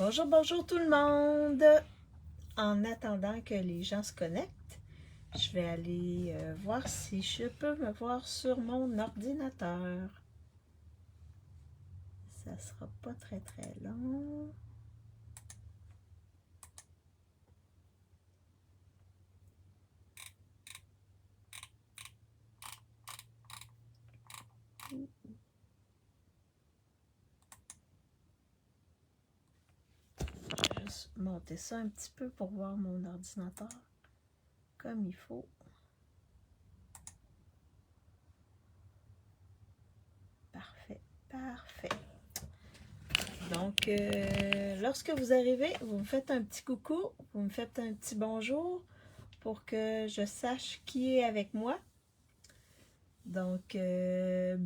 Bonjour, bonjour tout le monde! En attendant que les gens se connectent, je vais aller voir si je peux me voir sur mon ordinateur. Ça sera pas très très long. Je vais juste monter ça un petit peu pour voir mon ordinateur comme il faut. Parfait, parfait. Donc, lorsque vous arrivez, vous me faites un petit coucou, vous me faites un petit bonjour pour que je sache qui est avec moi. Donc, je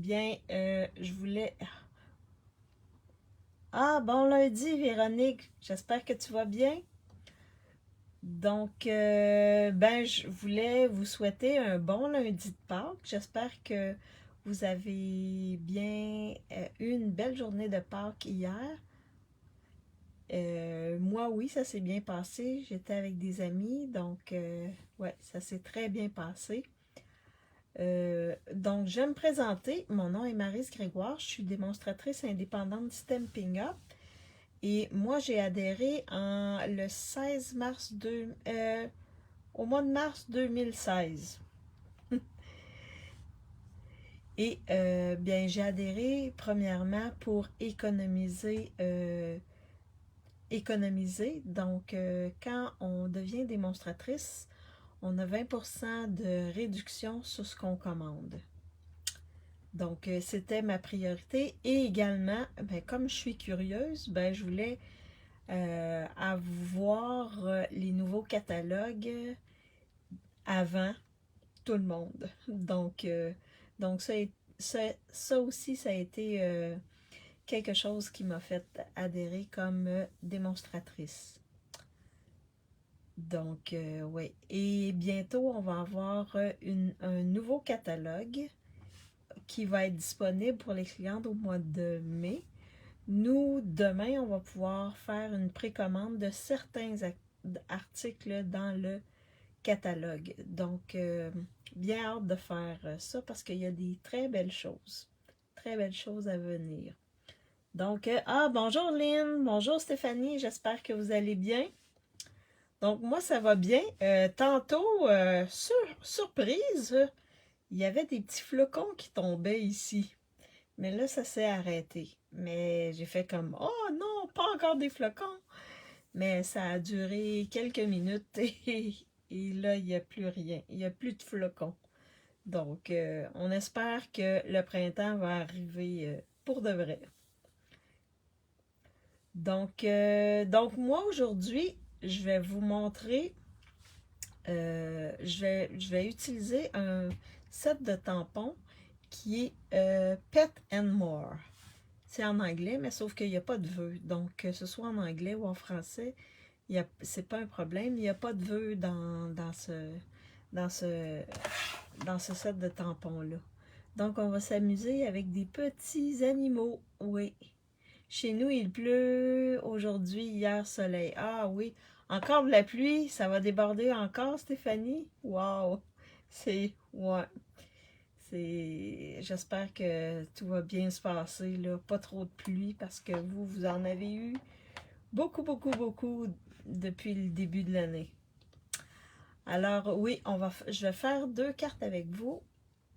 voulais... Ah, bon lundi, Véronique. J'espère que tu vas bien. Donc, je voulais vous souhaiter un bon lundi de Pâques. J'espère que vous avez bien eu une belle journée de Pâques hier. Moi, oui, ça s'est bien passé. J'étais avec des amis, donc, ouais, ça s'est très bien passé. Donc, je vais me présenter. Mon nom est Maryse Grégoire. Je suis démonstratrice indépendante Stampin' Up. Et moi, j'ai adhéré le 16 mars au mois de mars 2016. Et j'ai adhéré premièrement pour économiser. Donc, quand on devient démonstratrice, on a 20% de réduction sur ce qu'on commande. Donc, c'était ma priorité. Et également, comme je suis curieuse, je voulais avoir les nouveaux catalogues avant tout le monde. Donc ça aussi, ça a été quelque chose qui m'a fait adhérer comme démonstratrice. Donc, oui. Et bientôt, on va avoir un nouveau catalogue qui va être disponible pour les clientes au mois de mai. Nous, demain, on va pouvoir faire une précommande de certains articles dans le catalogue. Donc, bien hâte de faire ça parce qu'il y a des très belles choses. Très belles choses à venir. Donc, bonjour Lynn, bonjour Stéphanie, j'espère que vous allez bien. Donc, moi, ça va bien. Tantôt, surprise, il y avait des petits flocons qui tombaient ici. Mais là, ça s'est arrêté. Mais j'ai fait comme, oh non, pas encore des flocons. Mais ça a duré quelques minutes et là, il n'y a plus rien. Il n'y a plus de flocons. Donc, on espère que le printemps va arriver pour de vrai. Donc moi, aujourd'hui, je vais vous montrer, je vais utiliser un set de tampons qui est Pet and More. C'est en anglais, mais sauf qu'il n'y a pas de vœux. Donc, que ce soit en anglais ou en français, c'est pas un problème. Il n'y a pas de vœux dans ce set de tampons-là. Donc, on va s'amuser avec des petits animaux. Oui. Chez nous, il pleut. Aujourd'hui, hier, soleil. Ah oui. Encore de la pluie. Ça va déborder encore, Stéphanie? Wow. Ouais. J'espère que tout va bien se passer, là. Pas trop de pluie parce que vous en avez eu beaucoup, beaucoup, beaucoup depuis le début de l'année. Alors oui, je vais faire 2 cartes avec vous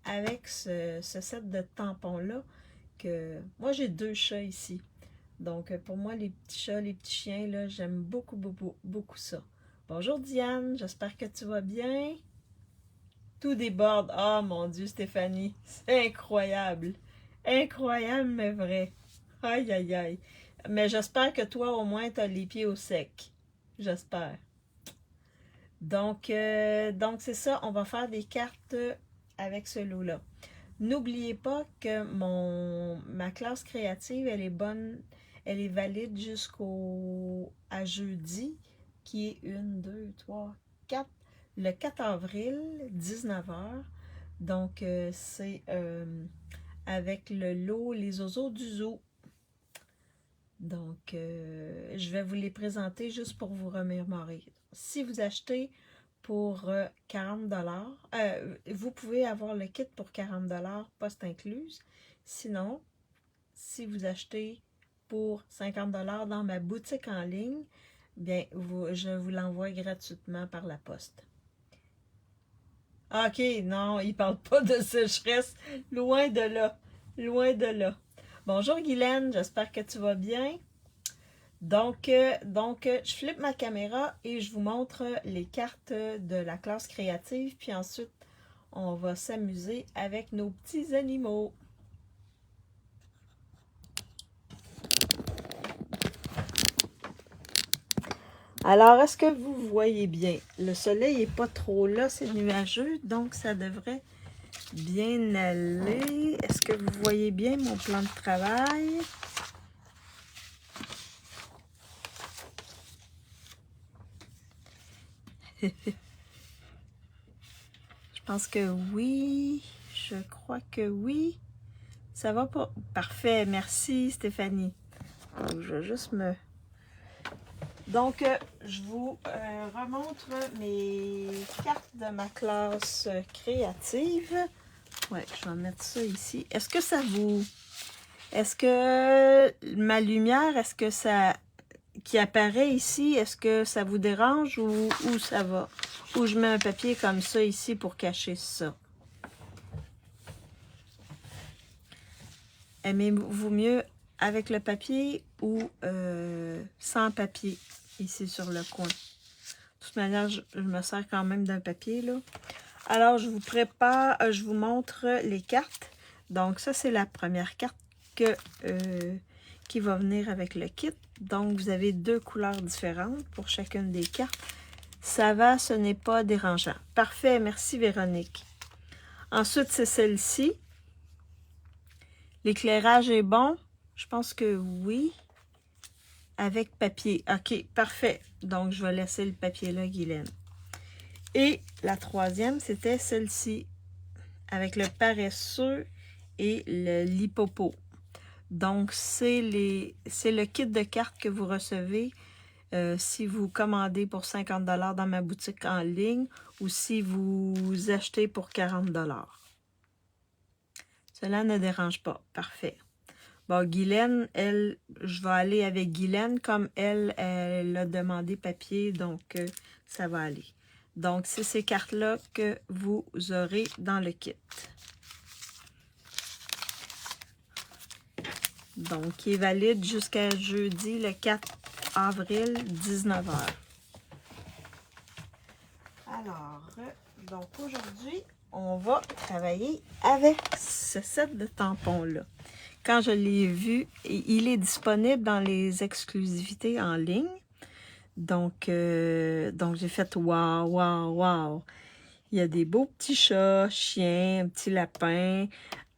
avec ce set de tampons-là. Moi, j'ai 2 chats ici. Donc, pour moi, les petits chats, les petits chiens, là, j'aime beaucoup, beaucoup, beaucoup ça. Bonjour Diane, j'espère que tu vas bien. Tout déborde. Ah, mon Dieu, Stéphanie, c'est incroyable. Incroyable, mais vrai. Aïe, aïe, aïe. Mais j'espère que toi, au moins, tu as les pieds au sec. J'espère. Donc c'est ça, on va faire des cartes avec ce lot-là. N'oubliez pas que ma classe créative, elle est bonne, elle est valide à jeudi, qui est 1, 2, 3, 4, le 4 avril, 19h. Donc, c'est avec le lot Les Oiseaux du Zoo. Donc, je vais vous les présenter juste pour vous remémorer. Si vous achetez pour 40 $, vous pouvez avoir le kit pour 40 $, poste incluse. Sinon, si vous achetez pour 50 $ dans ma boutique en ligne, bien, je vous l'envoie gratuitement par la poste. OK, non, il ne parle pas de sécheresse. Loin de là. Loin de là. Bonjour Guylaine, j'espère que tu vas bien. Donc, je flippe ma caméra et je vous montre les cartes de la classe créative. Puis ensuite, on va s'amuser avec nos petits animaux. Alors, est-ce que vous voyez bien? Le soleil n'est pas trop là, c'est nuageux, donc ça devrait bien aller. Est-ce que vous voyez bien mon plan de travail? Je pense que oui. Je crois que oui. Ça va pas? Parfait. Merci, Stéphanie. Donc, je vais juste me... Donc, je vous remontre mes cartes de ma classe créative. Ouais, je vais mettre ça ici. Est-ce que ça vous... Est-ce que ma lumière, est-ce que ça... qui apparaît ici, est-ce que ça vous dérange ou ça va? Ou je mets un papier comme ça ici pour cacher ça? Aimez-vous mieux avec le papier ou sans papier ici sur le coin? De toute manière, je me sers quand même d'un papier là. Alors, je vous prépare, je vous montre les cartes. Donc, ça, c'est la première carte qui va venir avec le kit. Donc, vous avez 2 couleurs différentes pour chacune des cartes. Ça va, ce n'est pas dérangeant. Parfait, merci Véronique. Ensuite, c'est celle-ci. L'éclairage est bon? Je pense que oui. Avec papier. OK, parfait. Donc, je vais laisser le papier là, Guylaine. Et la troisième, c'était celle-ci. Avec le paresseux et l'hippopo. Donc, c'est le kit de cartes que vous recevez si vous commandez pour 50 $ dans ma boutique en ligne ou si vous achetez pour 40 $. Cela ne dérange pas. Parfait. Bon, Guylaine, elle, je vais aller avec Guylaine comme elle a demandé papier, donc ça va aller. Donc, c'est ces cartes-là que vous aurez dans le kit. Donc, qui est valide jusqu'à jeudi, le 4 avril, 19 h. Alors, donc aujourd'hui, on va travailler avec ce set de tampons-là. Quand je l'ai vu, il est disponible dans les exclusivités en ligne. Donc j'ai fait waouh, waouh, waouh. Il y a des beaux petits chats, chiens, un petit lapin,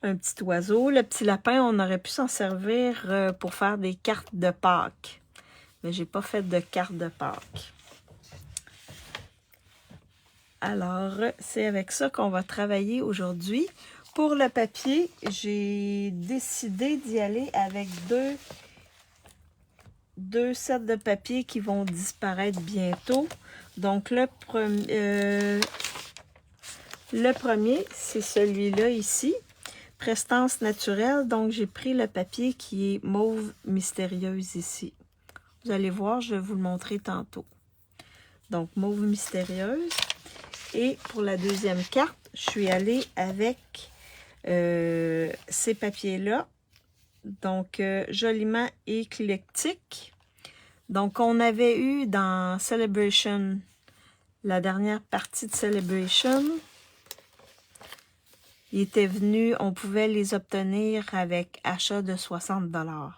un petit oiseau. Le petit lapin, on aurait pu s'en servir pour faire des cartes de Pâques. Mais j'ai pas fait de cartes de Pâques. Alors, c'est avec ça qu'on va travailler aujourd'hui. Pour le papier, j'ai décidé d'y aller avec deux sets de papier qui vont disparaître bientôt. Donc, le premier, c'est celui-là ici, Prestance naturelle. Donc, j'ai pris le papier qui est mauve mystérieuse ici. Vous allez voir, je vais vous le montrer tantôt. Donc, mauve mystérieuse. Et pour la deuxième carte, je suis allée avec ces papiers-là. Donc, joliment éclectique. Donc, on avait eu dans Celebration, la dernière partie de Celebration, il était venu, on pouvait les obtenir avec achat de 60 $.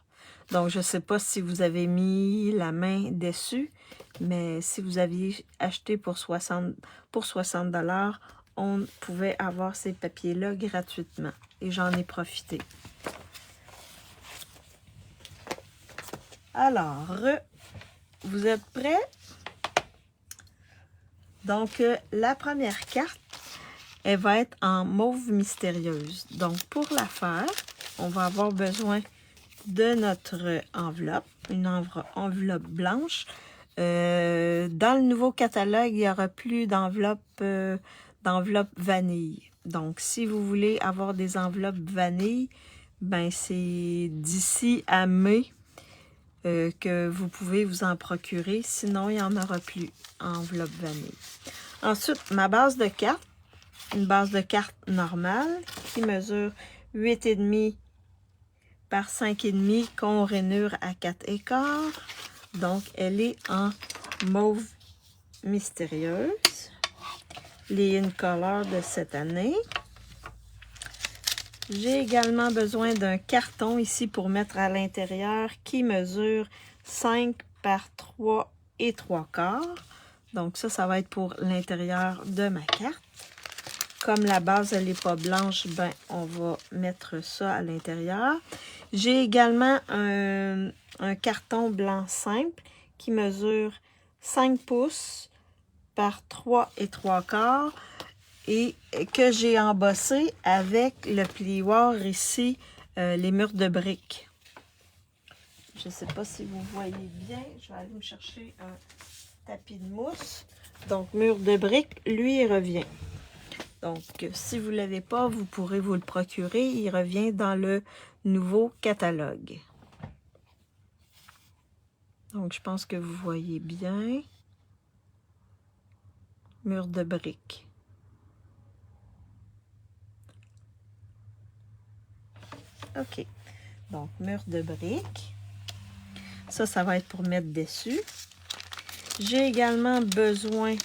Donc, je ne sais pas si vous avez mis la main dessus, mais si vous aviez acheté pour 60 $, on pouvait avoir ces papiers-là gratuitement. Et j'en ai profité. Alors, vous êtes prêts? Donc, la première carte, elle va être en mauve mystérieuse. Donc, pour la faire, on va avoir besoin de notre enveloppe, une enveloppe blanche. Dans le nouveau catalogue, il n'y aura plus d'enveloppe vanille. Donc, si vous voulez avoir des enveloppes vanille, ben c'est d'ici à mai que vous pouvez vous en procurer. Sinon, il n'y en aura plus enveloppe vanille. Ensuite, ma base de cartes, une base de cartes normale qui mesure 8,5 par 5,5 qu'on rainure à 4,25. Donc, elle est en mauve mystérieuse. Les In Color de cette année. J'ai également besoin d'un carton ici pour mettre à l'intérieur qui mesure 5 par 3,75. Donc ça va être pour l'intérieur de ma carte. Comme la base, elle n'est pas blanche, ben on va mettre ça à l'intérieur. J'ai également un carton blanc simple qui mesure 5 pouces par 3,75 et que j'ai embossé avec le plioir ici, les murs de briques. Je ne sais pas si vous voyez bien. Je vais aller me chercher un tapis de mousse. Donc, mur de briques, lui, il revient. Donc, si vous ne l'avez pas, vous pourrez vous le procurer. Il revient dans le nouveau catalogue. Donc, je pense que vous voyez bien. Mur de briques. OK. Donc, mur de briques. Ça va être pour mettre dessus. J'ai également besoin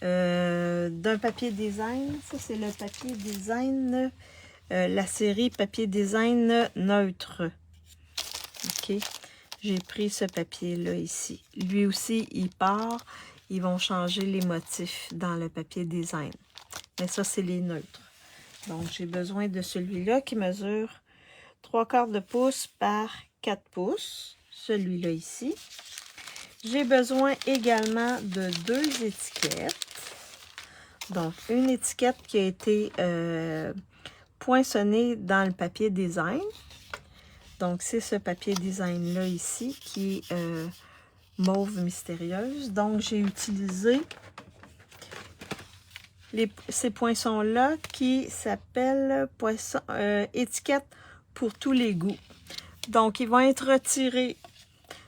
d'un papier design. Ça, c'est le papier design, la série papier design neutre. OK. J'ai pris ce papier-là ici. Lui aussi, il part. Ils vont changer les motifs dans le papier design. Mais ça, c'est les neutres. Donc, j'ai besoin de celui-là qui mesure 3/4 de pouce par 4 pouces. Celui-là ici. J'ai besoin également de 2 étiquettes. Donc, une étiquette qui a été poinçonnée dans le papier design. Donc, c'est ce papier design-là ici qui est mauve mystérieuse. Donc, j'ai utilisé ces poinçons-là qui s'appellent étiquettes pour tous les goûts. Donc, ils vont être retirés.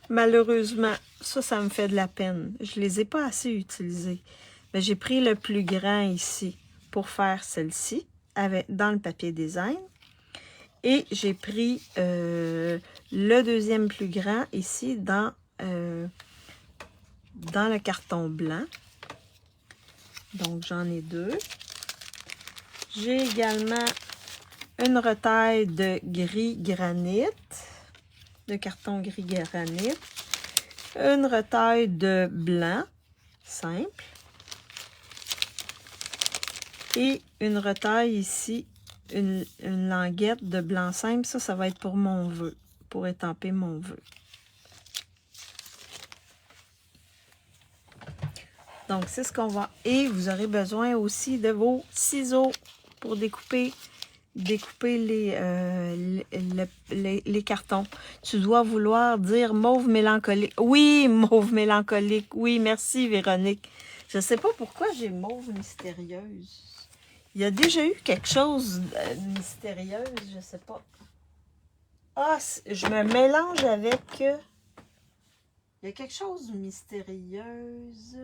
Malheureusement, ça me fait de la peine. Je ne les ai pas assez utilisés. Mais j'ai pris le plus grand ici pour faire celle-ci dans le papier design. Et j'ai pris le deuxième plus grand ici dans le carton blanc. Donc, j'en ai 2. J'ai également une retaille de gris granit, de carton gris granit. Une retaille de blanc simple. Et une retaille ici, une languette de blanc simple. Ça va être pour mon vœu, pour étamper mon vœu. Donc, c'est ce qu'on va... Et vous aurez besoin aussi de vos ciseaux pour découper les cartons. Tu dois vouloir dire mauve mélancolique. Oui, mauve mélancolique. Oui, merci Véronique. Je ne sais pas pourquoi j'ai mauve mystérieuse. Il y a déjà eu quelque chose de mystérieuse, je ne sais pas. Ah, je me mélange avec... Il y a quelque chose de mystérieuse.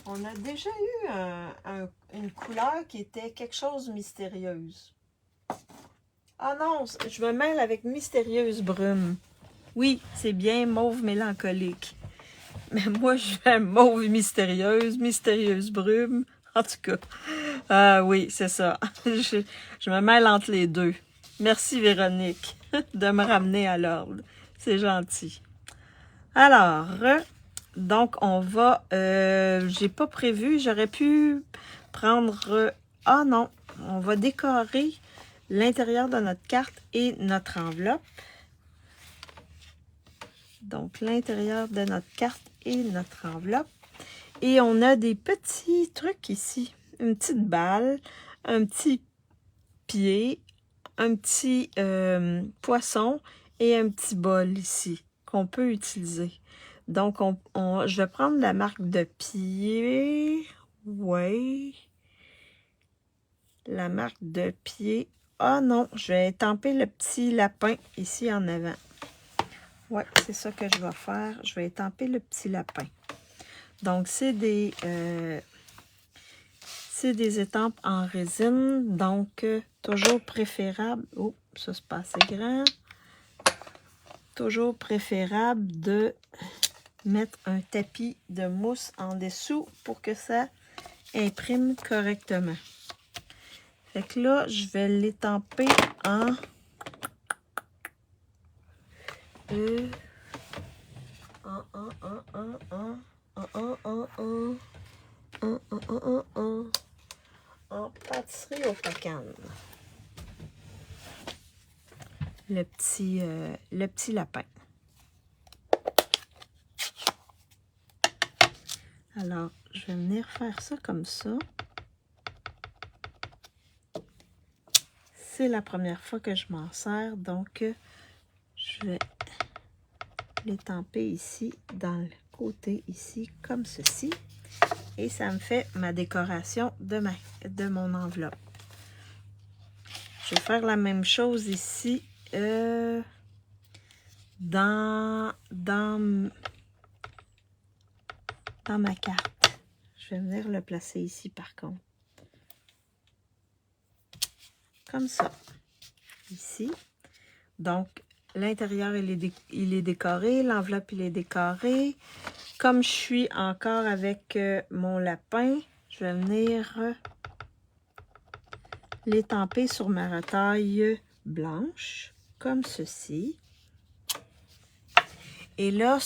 On a déjà eu une couleur qui était quelque chose de mystérieuse. Ah non, je me mêle avec mystérieuse brume. Oui, c'est bien mauve mélancolique. Mais moi, je fais mauve mystérieuse brume. En tout cas, oui, c'est ça. Je me mêle entre les deux. Merci Véronique de me ramener à l'ordre. C'est gentil. Alors, donc on va... j'ai pas prévu, j'aurais pu prendre... ah non, on va décorer l'intérieur de notre carte et notre enveloppe. Donc, l'intérieur de notre carte et notre enveloppe. Et on a des petits trucs ici. Une petite balle, un petit pied, un petit poisson et un petit bol ici qu'on peut utiliser. Donc, je vais prendre la marque de pied. Oui. La marque de pied. Ah non, je vais étamper le petit lapin ici en avant. Ouais, c'est ça que je vais faire. Je vais étamper le petit lapin. Donc, c'est des étampes en résine. Donc, toujours préférable. Oh, ça c'est pas assez grand. Toujours préférable de mettre un tapis de mousse en dessous pour que ça imprime correctement. Fait que là, je vais l'étamper en pâtisserie au pacane. Le petit lapin. Alors, je vais venir faire ça comme ça. C'est la première fois que je m'en sers, donc je vais l'étamper ici, dans le côté ici, comme ceci. Et ça me fait ma décoration de mon enveloppe. Je vais faire la même chose ici dans ma carte. Je vais venir le placer ici par contre. Comme ça. Ici. Donc, l'intérieur, il est décoré. L'enveloppe, il est décoré. Comme je suis encore avec mon lapin, je vais venir l'étamper sur ma retaille blanche, comme ceci. Et là,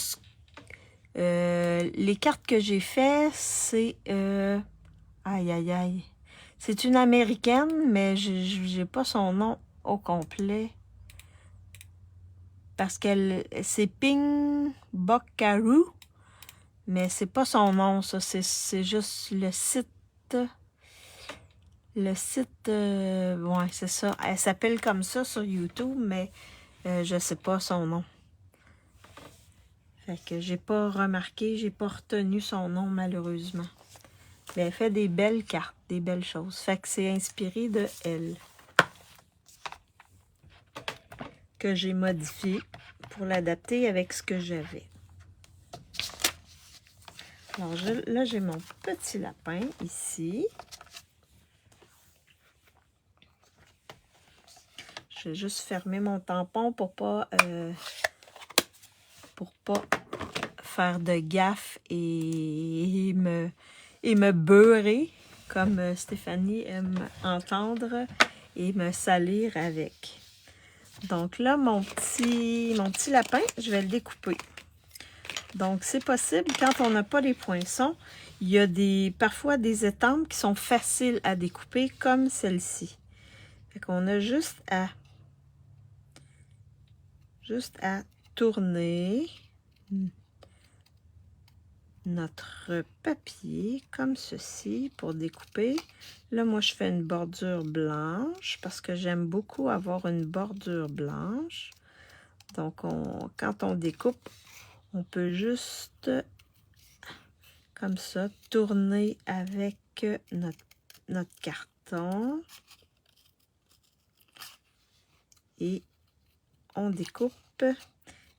les cartes que j'ai faites, c'est... aïe, aïe, aïe. C'est une américaine, mais j'ai pas son nom au complet. Parce qu'elle... C'est Ping Buckaroo. Mais c'est pas son nom, ça. C'est juste le site... Le site... ouais, c'est ça. Elle s'appelle comme ça sur YouTube, mais je sais pas son nom. Fait que j'ai pas remarqué, j'ai pas retenu son nom malheureusement. Mais elle fait des belles cartes, des belles choses. Fait que c'est inspiré de elle. Que j'ai modifié pour l'adapter avec ce que j'avais. Alors là, j'ai mon petit lapin ici. Je vais juste fermer mon tampon pour pas faire de gaffe et me beurrer, comme Stéphanie aime entendre, et me salir avec. Donc là, mon petit lapin, je vais le découper. Donc, c'est possible, quand on n'a pas les poinçons, il y a parfois des étampes qui sont faciles à découper, comme celle-ci. Fait qu'on a juste à tourner notre papier comme ceci pour découper. Là, moi, je fais une bordure blanche parce que j'aime beaucoup avoir une bordure blanche. Donc, quand on découpe, on peut juste, comme ça, tourner avec notre carton. Et on découpe.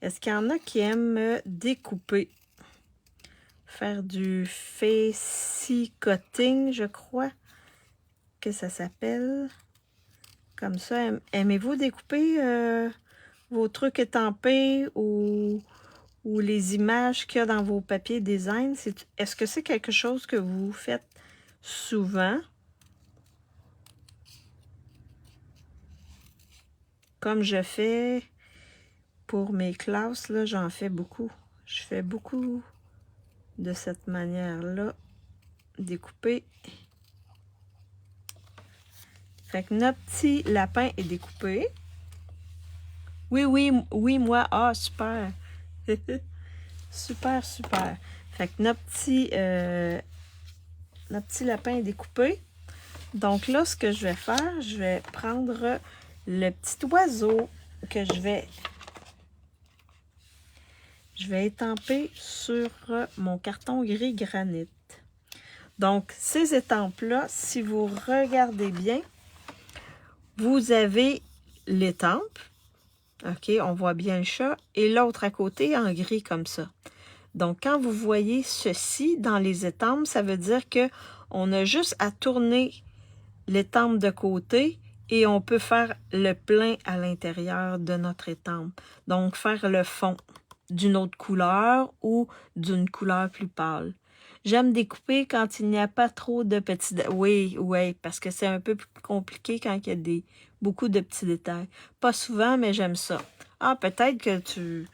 Est-ce qu'il y en a qui aiment découper? Faire du face cutting, je crois que ça s'appelle. Comme ça, aimez-vous découper vos trucs étampés ou les images qu'il y a dans vos papiers design? Est-ce que c'est quelque chose que vous faites souvent? Comme je fais pour mes classes, là, j'en fais beaucoup. Je fais beaucoup de cette manière-là, découper. Fait que notre petit lapin est découpé. Oui, moi. Ah, super. Super. Fait que notre petit lapin est découpé. Donc là, ce que je vais faire, je vais prendre le petit oiseau que je vais étamper sur mon carton gris granit. Donc, ces étampes-là, si vous regardez bien, vous avez l'étampe. OK, on voit bien le chat. Et l'autre à côté en gris comme ça. Donc, quand vous voyez ceci dans les étampes, ça veut dire qu'on a juste à tourner l'étampe de côté et on peut faire le plein à l'intérieur de notre étampe. Donc, faire le fond d'une autre couleur ou d'une couleur plus pâle. J'aime découper quand il n'y a pas trop de petits... Oui, parce que c'est un peu plus compliqué quand il y a beaucoup de petits détails. Pas souvent, mais j'aime ça. Ah, peut-être que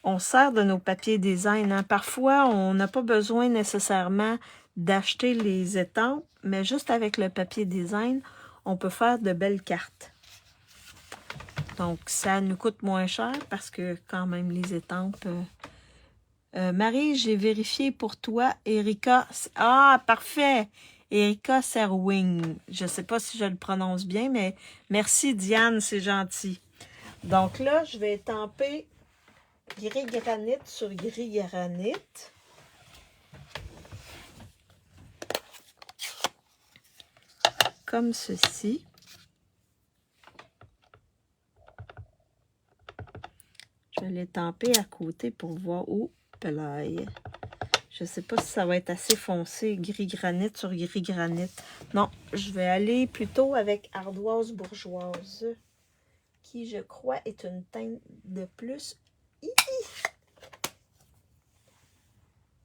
on sert de nos papiers design. Hein? Parfois, on n'a pas besoin nécessairement d'acheter les étampes, mais juste avec le papier design, on peut faire de belles cartes. Donc, ça nous coûte moins cher parce que quand même, les étampes... Marie, j'ai vérifié pour toi. Erika... Ah, parfait! Erika Serwing. Je ne sais pas si je le prononce bien, mais merci Diane, c'est gentil. Donc là, je vais étamper gris granit sur gris granit. Comme ceci. Je vais l'étamper à côté pour voir où pelaille. Je ne sais pas si ça va être assez foncé, gris granit sur gris granit. Non, je vais aller plutôt avec ardoise bourgeoise, qui, je crois, est une teinte de plus.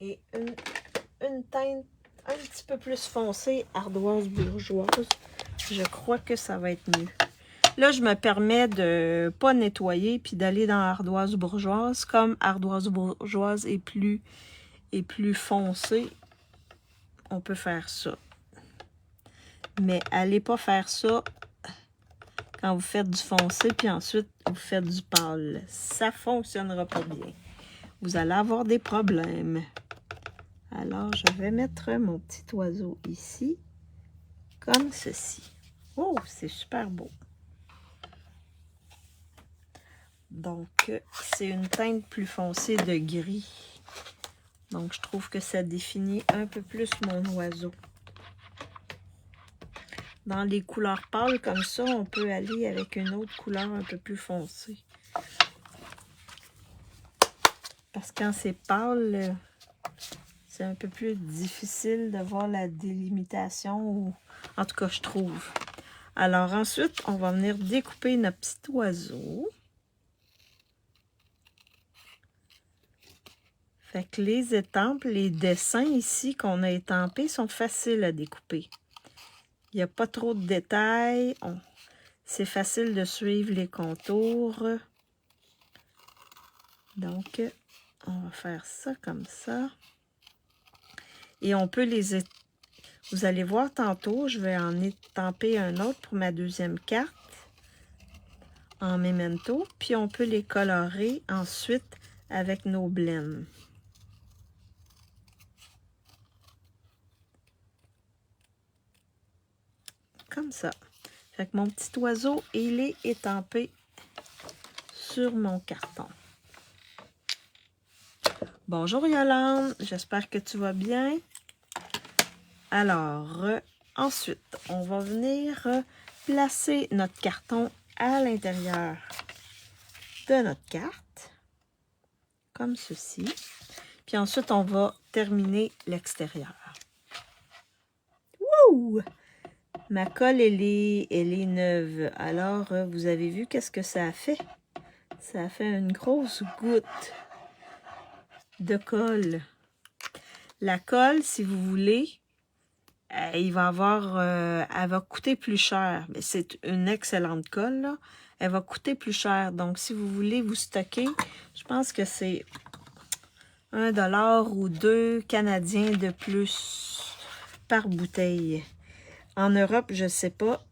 Et une teinte un petit peu plus foncée, ardoise bourgeoise. Je crois que ça va être mieux. Là, je me permets de pas nettoyer puis d'aller dans ardoise bourgeoise. Comme ardoise bourgeoise est plus foncée, on peut faire ça. Mais allez pas faire ça quand vous faites du foncé puis ensuite vous faites du pâle. Ça fonctionnera pas bien. Vous allez avoir des problèmes. Alors, je vais mettre mon petit oiseau ici, comme ceci. Oh, c'est super beau. Donc, c'est une teinte plus foncée de gris. Donc, je trouve que ça définit un peu plus mon oiseau. Dans les couleurs pâles comme ça, on peut aller avec une autre couleur un peu plus foncée. Parce que quand c'est pâle, c'est un peu plus difficile de voir la délimitation. Ou... En tout cas, je trouve. Alors ensuite, on va venir découper notre petit oiseau. Fait que les étampes, les dessins ici qu'on a étampés sont faciles à découper. Il n'y a pas trop de détails. C'est facile de suivre les contours. Donc, on va faire ça comme ça. Et on peut les... Vous allez voir tantôt, je vais en étamper un autre pour ma deuxième carte en memento. Puis on peut les colorer ensuite avec nos blends. Comme ça. Fait que mon petit oiseau, il est étampé sur mon carton. Bonjour Yolande, j'espère que tu vas bien. Alors, ensuite, on va venir placer notre carton à l'intérieur de notre carte, comme ceci. Puis ensuite, on va terminer l'extérieur. Wouh! Ma colle, elle est neuve. Alors, vous avez vu qu'est-ce que ça a fait? Ça a fait une grosse goutte de colle. La colle, si vous voulez, il va avoir, elle va coûter plus cher. Mais c'est une excellente colle, là. Elle va coûter plus cher. Donc, si vous voulez vous stocker, je pense que c'est 1 $ ou 2 Canadiens de plus par bouteille. En Europe, je ne sais pas.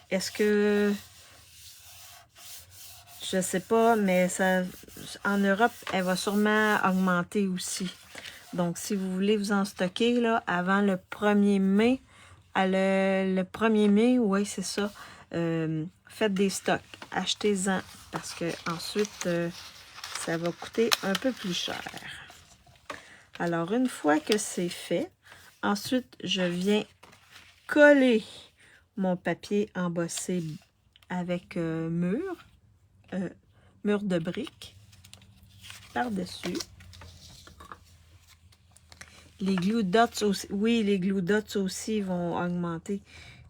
Est-ce que... Je sais pas, mais ça, en Europe, elle va sûrement augmenter aussi. Donc, si vous voulez vous en stocker là, avant le 1er mai, le 1er mai, oui, c'est ça. Faites des stocks. Achetez-en parce que ensuite, ça va coûter un peu plus cher. Alors, une fois que c'est fait, ensuite, je viens coller mon papier embossé avec mur de briques par-dessus. Les glue dots aussi, oui, les glue dots aussi vont augmenter.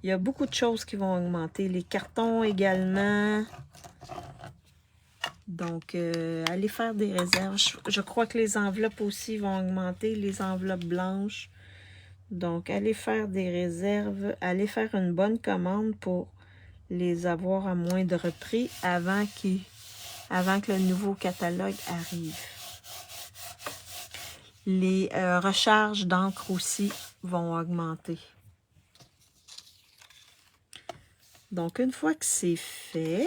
Il y a beaucoup de choses qui vont augmenter. Les cartons également. Donc, allez faire des réserves. Je crois que les enveloppes aussi vont augmenter, les enveloppes blanches. Donc, allez faire des réserves. Allez faire une bonne commande pour les avoir à moindre prix avant que le nouveau catalogue arrive. Les recharges d'encre aussi vont augmenter. Donc, une fois que c'est fait,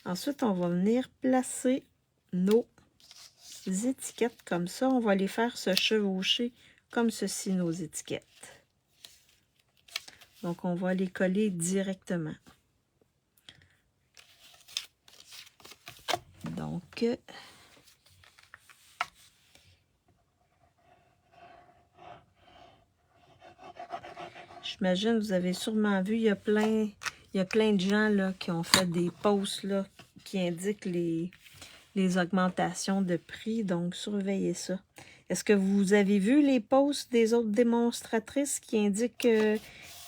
ensuite, on va venir placer nos étiquettes comme ça. On va les faire se chevaucher comme ceci, nos étiquettes. Donc, on va les coller directement. Donc, j'imagine, vous avez sûrement vu, il y a plein de gens là, qui ont fait des posts là, qui indiquent les augmentations de prix. Donc, surveillez ça. Est-ce que vous avez vu les posts des autres démonstratrices qui indiquent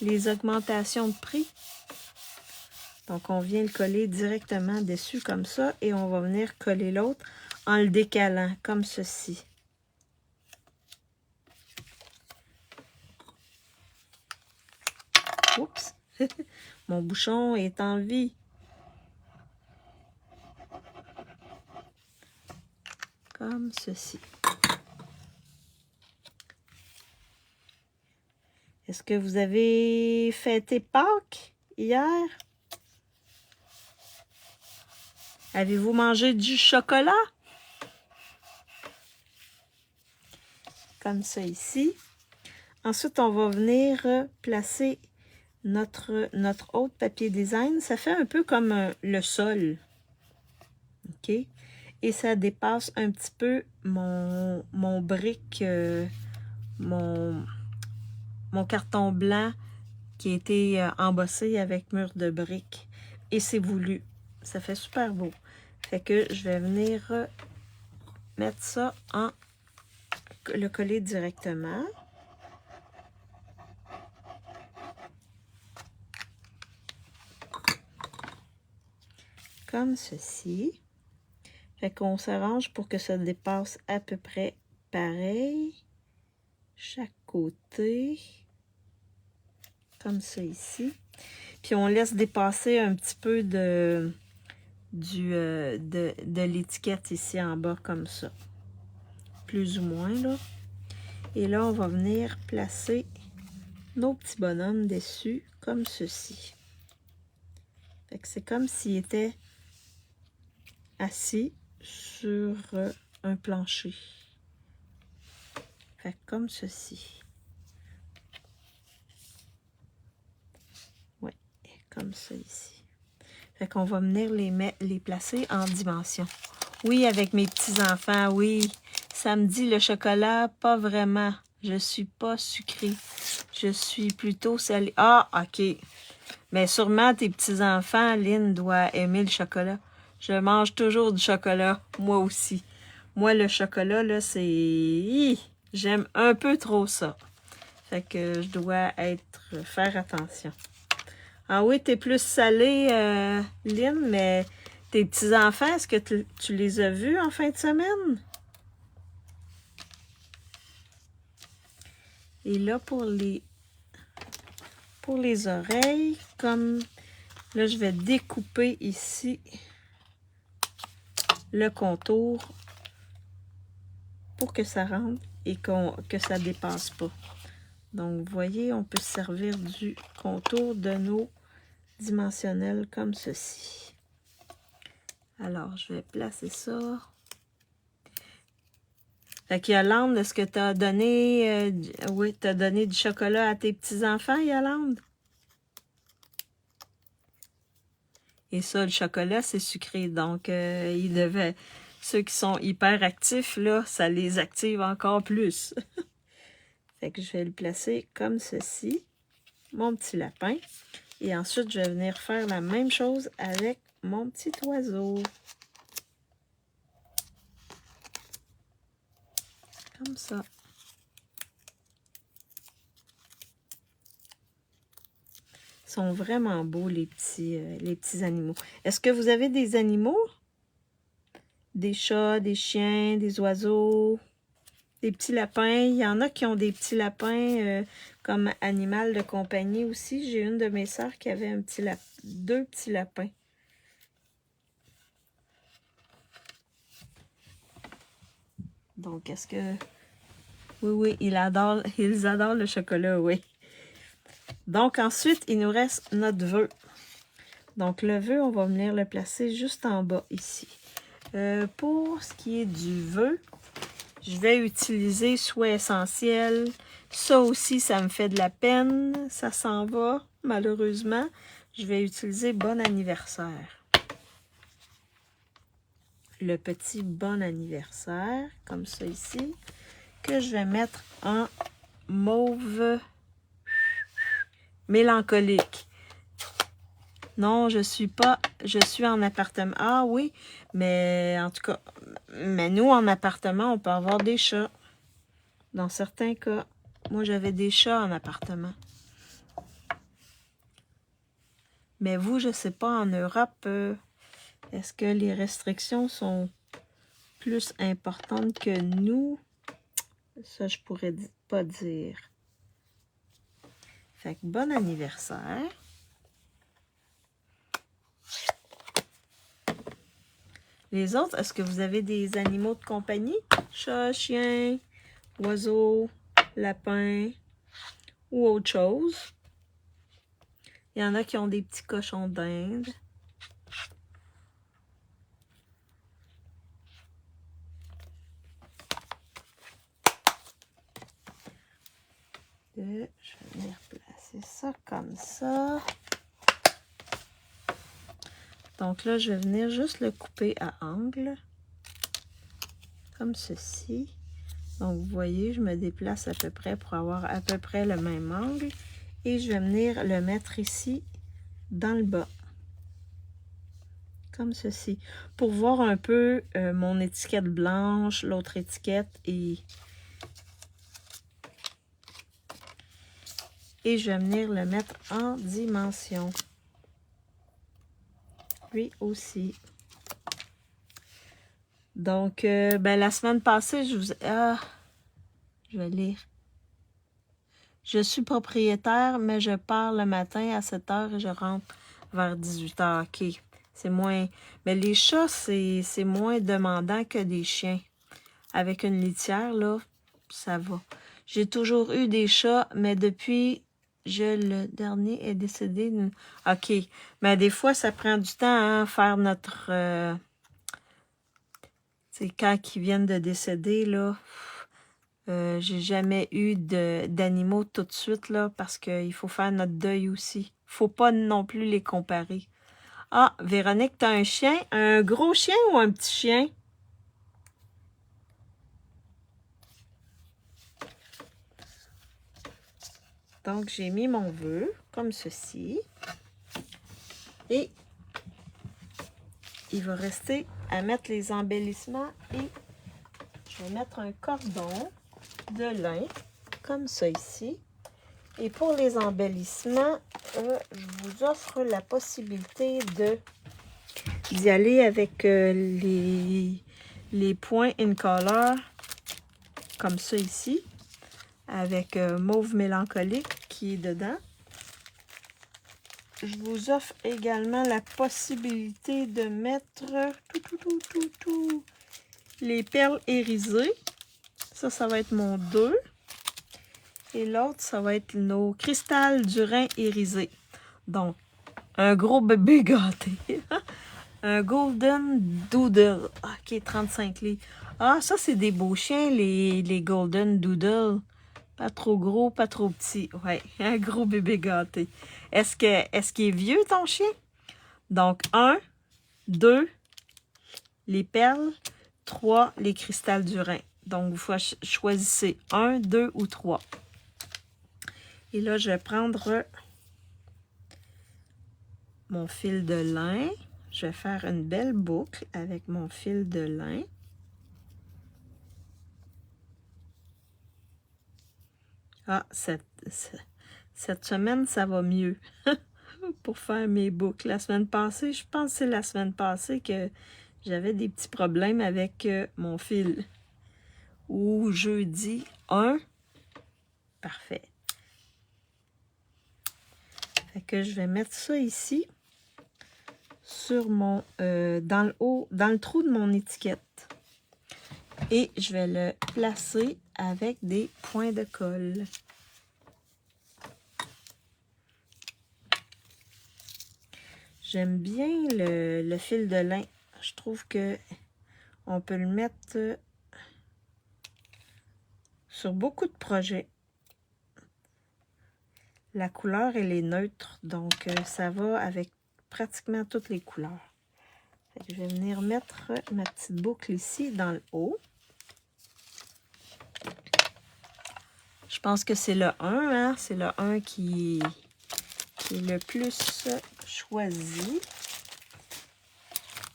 les augmentations de prix? Donc, on vient le coller directement dessus comme ça et on va venir coller l'autre en le décalant comme ceci. Oups! Mon bouchon est en vie. Comme ceci. Est-ce que vous avez fêté Pâques hier? Avez-vous mangé du chocolat? Comme ça ici. Ensuite, on va venir placer notre autre papier design. Ça fait un peu comme le sol. OK? Et ça dépasse un petit peu mon brique, mon carton blanc qui a été embossé avec mur de briques. Et c'est voulu. Ça fait super beau. Fait que je vais venir mettre ça le coller directement. Comme ceci. Fait qu'on s'arrange pour que ça dépasse à peu près pareil. Chaque côté. Comme ça ici. Puis on laisse dépasser un petit peu de l'étiquette ici en bas comme ça. Plus ou moins là. Et là, on va venir placer nos petits bonhommes dessus comme ceci. Fait que c'est comme s'il était assis sur un plancher. Fait que comme ceci. Ouais, comme ça ici. Fait qu'on va venir les placer en dimension. Oui, avec mes petits-enfants, oui. Samedi, le chocolat, pas vraiment. Je suis pas sucrée. Je suis plutôt salée. Ah, OK. Mais sûrement, tes petits-enfants, Lynn, doit aimer le chocolat. Je mange toujours du chocolat, moi aussi. Moi, le chocolat, là, c'est... J'aime un peu trop ça. Fait que je dois faire attention. Ah oui, t'es plus salée, Lynn, mais tes petits-enfants, est-ce que tu les as vus en fin de semaine? Et là, pour les oreilles, comme là, je vais découper ici le contour pour que ça rentre et que ça ne dépasse pas. Donc, vous voyez, on peut se servir du contour de nos dimensionnels comme ceci. Alors, je vais placer ça. Fait que Yolande, est-ce que tu as donné, oui, t'as donné du chocolat à tes petits-enfants, Yolande? Et ça, le chocolat, c'est sucré. Donc, ils devaient, ceux qui sont hyper actifs, là, ça les active encore plus. Fait que je vais le placer comme ceci, mon petit lapin. Et ensuite, je vais venir faire la même chose avec mon petit oiseau. Comme ça. Ils sont vraiment beaux, les petits animaux. Est-ce que vous avez des animaux? Des chats, des chiens, des oiseaux, des petits lapins. Il y en a qui ont des petits lapins comme animal de compagnie aussi. J'ai une de mes sœurs qui avait deux petits lapins. Donc, est-ce que... Oui, ils adorent le chocolat, oui. Donc, ensuite, il nous reste notre vœu. Donc, le vœu, on va venir le placer juste en bas, ici. Pour ce qui est du vœu, je vais utiliser souhait essentiel. Ça aussi, ça me fait de la peine. Ça s'en va, malheureusement. Je vais utiliser bon anniversaire. Le petit bon anniversaire, comme ça ici, que je vais mettre en mauve mélancolique. Non, je suis en appartement. Ah oui, mais en tout cas, nous, en appartement, on peut avoir des chats. Dans certains cas, moi, j'avais des chats en appartement. Mais vous, je ne sais pas, en Europe, est-ce que les restrictions sont plus importantes que nous? Ça, je pourrais pas dire. Fait que bon anniversaire. Les autres, est-ce que vous avez des animaux de compagnie? Chat, chien, oiseau, lapin ou autre chose? Il y en a qui ont des petits cochons d'Inde. Je vais venir placer ça comme ça. Donc là, je vais venir juste le couper à angle. Comme ceci. Donc, vous voyez, je me déplace à peu près pour avoir à peu près le même angle. Et je vais venir le mettre ici, dans le bas. Comme ceci. Pour voir un peu mon étiquette blanche, l'autre étiquette. Et je vais venir le mettre en dimension. Lui aussi. Donc, la semaine passée, je vais lire. Je suis propriétaire, mais je pars le matin à 7 h et je rentre vers 18 h. OK. C'est moins... Mais les chats, c'est moins demandant que des chiens. Avec une litière, là, ça va. J'ai toujours eu des chats, mais depuis... le dernier est décédé. OK. Mais des fois, ça prend du temps à faire notre... c'est quand ils viennent de décéder, là. J'ai jamais eu d'animaux tout de suite, là, parce qu'il faut faire notre deuil aussi. Faut pas non plus les comparer. Ah, Véronique, t'as un chien? Un gros chien ou un petit chien? Donc, j'ai mis mon vœu, comme ceci. Et il va rester à mettre les embellissements et je vais mettre un cordon de lin, comme ça ici. Et pour les embellissements, je vous offre la possibilité d'y aller avec les points in color, comme ça ici, avec mauve mélancolique qui est dedans. Je vous offre également la possibilité de mettre les perles irisées. Ça va être mon 2. Et l'autre, ça va être nos cristals du Rhin irisés. Donc, un gros bébé gâté. Un Golden Doodle. OK, 35 livres. Ah, ça, c'est des beaux chiens, les Golden Doodle. Pas trop gros, pas trop petit. Ouais, un gros bébé gâté. Est-ce qu'il est vieux, ton chien? Donc, 1, 2, les perles, 3, les cristals du Rhin. Donc, vous choisissez 1, 2 ou 3. Et là, je vais prendre mon fil de lin. Je vais faire une belle boucle avec mon fil de lin. Ah, cette semaine, ça va mieux pour faire mes boucles. La semaine passée, je pense que c'est la semaine passée que j'avais des petits problèmes avec mon fil. Ou jeudi 1. Parfait. Fait que je vais mettre ça ici sur mon dans le haut, dans le trou de mon étiquette. Et je vais le placer avec des points de colle. J'aime bien le fil de lin. Je trouve que on peut le mettre sur beaucoup de projets. La couleur, elle est neutre, donc ça va avec pratiquement toutes les couleurs. Fait que je vais venir mettre ma petite boucle ici dans le haut. Je pense que c'est le 1, hein? C'est le 1 qui est le plus choisi.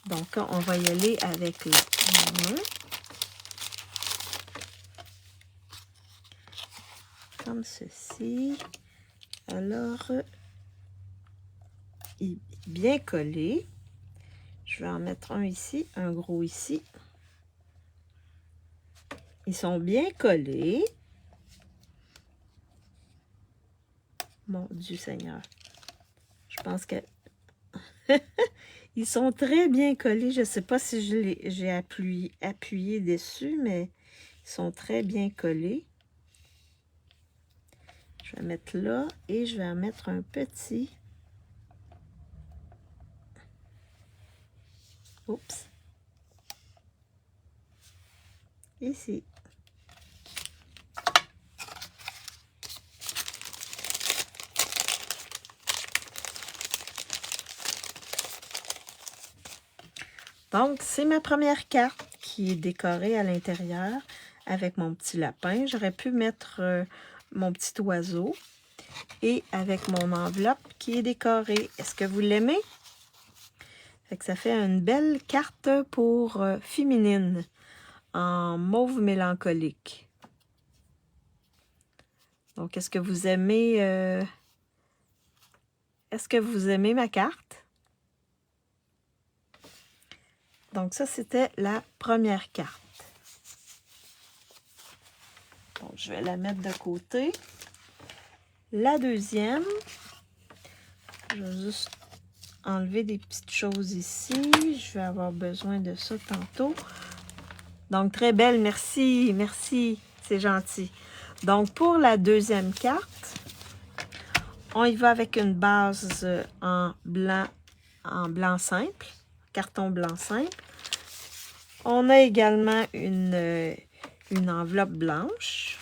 Donc, on va y aller avec le 1. Comme ceci. Alors, il est bien collé. Je vais en mettre un ici, un gros ici. Ils sont bien collés. Mon Dieu Seigneur. Je pense que... Ils sont très bien collés. Je ne sais pas si j'ai appuyé dessus, mais ils sont très bien collés. Je vais mettre là et je vais en mettre un petit. Oups. Ici. Donc, c'est ma première carte qui est décorée à l'intérieur avec mon petit lapin. J'aurais pu mettre mon petit oiseau et avec mon enveloppe qui est décorée. Est-ce que vous l'aimez? Fait que ça fait une belle carte pour féminine en mauve mélancolique. Donc, est-ce que vous aimez ma carte? Donc, ça, c'était la première carte. Donc, je vais la mettre de côté. La deuxième, je vais juste enlever des petites choses ici. Je vais avoir besoin de ça tantôt. Donc, très belle. Merci, merci. C'est gentil. Donc, pour la deuxième carte, on y va avec une base en blanc simple, carton blanc simple. On a également une enveloppe blanche.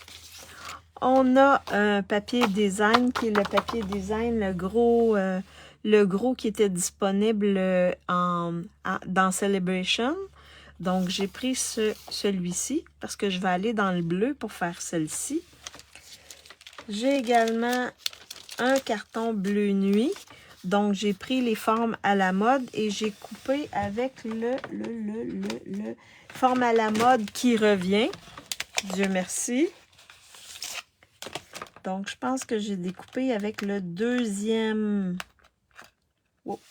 On a un papier design qui est le papier design, le gros qui était disponible dans Celebration. Donc, j'ai pris celui-ci parce que je vais aller dans le bleu pour faire celle-ci. J'ai également un carton bleu nuit. Donc, j'ai pris les formes à la mode et j'ai coupé avec le forme à la mode qui revient. Dieu merci. Donc, je pense que j'ai découpé avec le deuxième. Oh.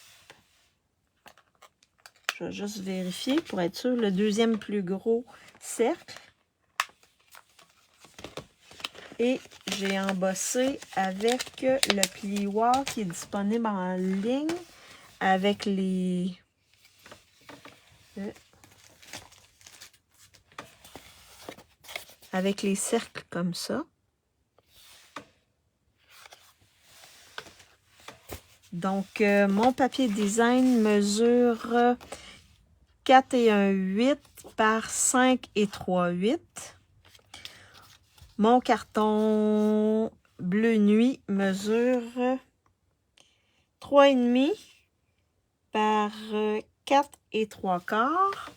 Je vais juste vérifier pour être sûr. Le deuxième plus gros cercle. Et j'ai embossé avec le plioir qui est disponible en ligne avec les cercles comme ça. Donc, mon papier design mesure 4 et 1 8 par 5 et 3 8. Mon carton bleu nuit mesure 3,5 par 4 et 3 quarts.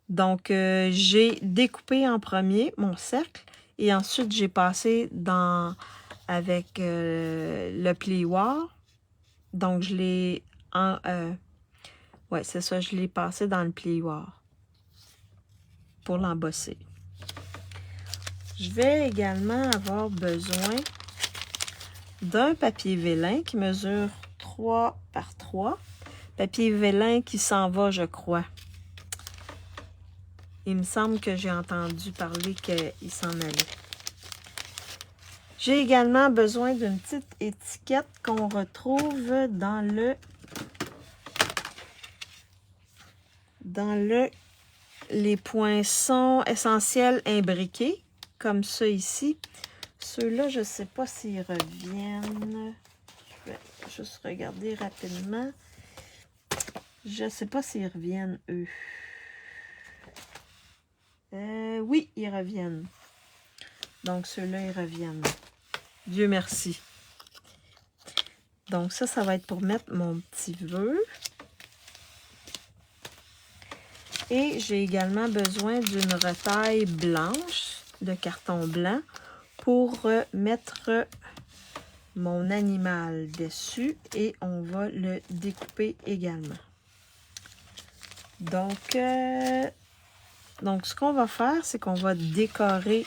Donc, j'ai découpé en premier mon cercle et ensuite j'ai passé avec le plioir. Donc, je l'ai ouais, c'est ça, je l'ai passé dans le plioir pour l'embosser. Je vais également avoir besoin d'un papier vélin qui mesure 3 par 3. Papier vélin qui s'en va, je crois. Il me semble que j'ai entendu parler qu'il s'en allait. J'ai également besoin d'une petite étiquette qu'on retrouve dans les poinçons essentiels imbriqués, comme ça ici. Ceux-là, je ne sais pas s'ils reviennent. Je vais juste regarder rapidement. Je ne sais pas s'ils reviennent, eux. Oui, ils reviennent. Donc, ceux-là, ils reviennent. Dieu merci. Donc, ça va être pour mettre mon petit vœu. Et j'ai également besoin d'une retaille blanche, de carton blanc, pour mettre mon animal dessus. Et on va le découper également. Donc, ce qu'on va faire, c'est qu'on va décorer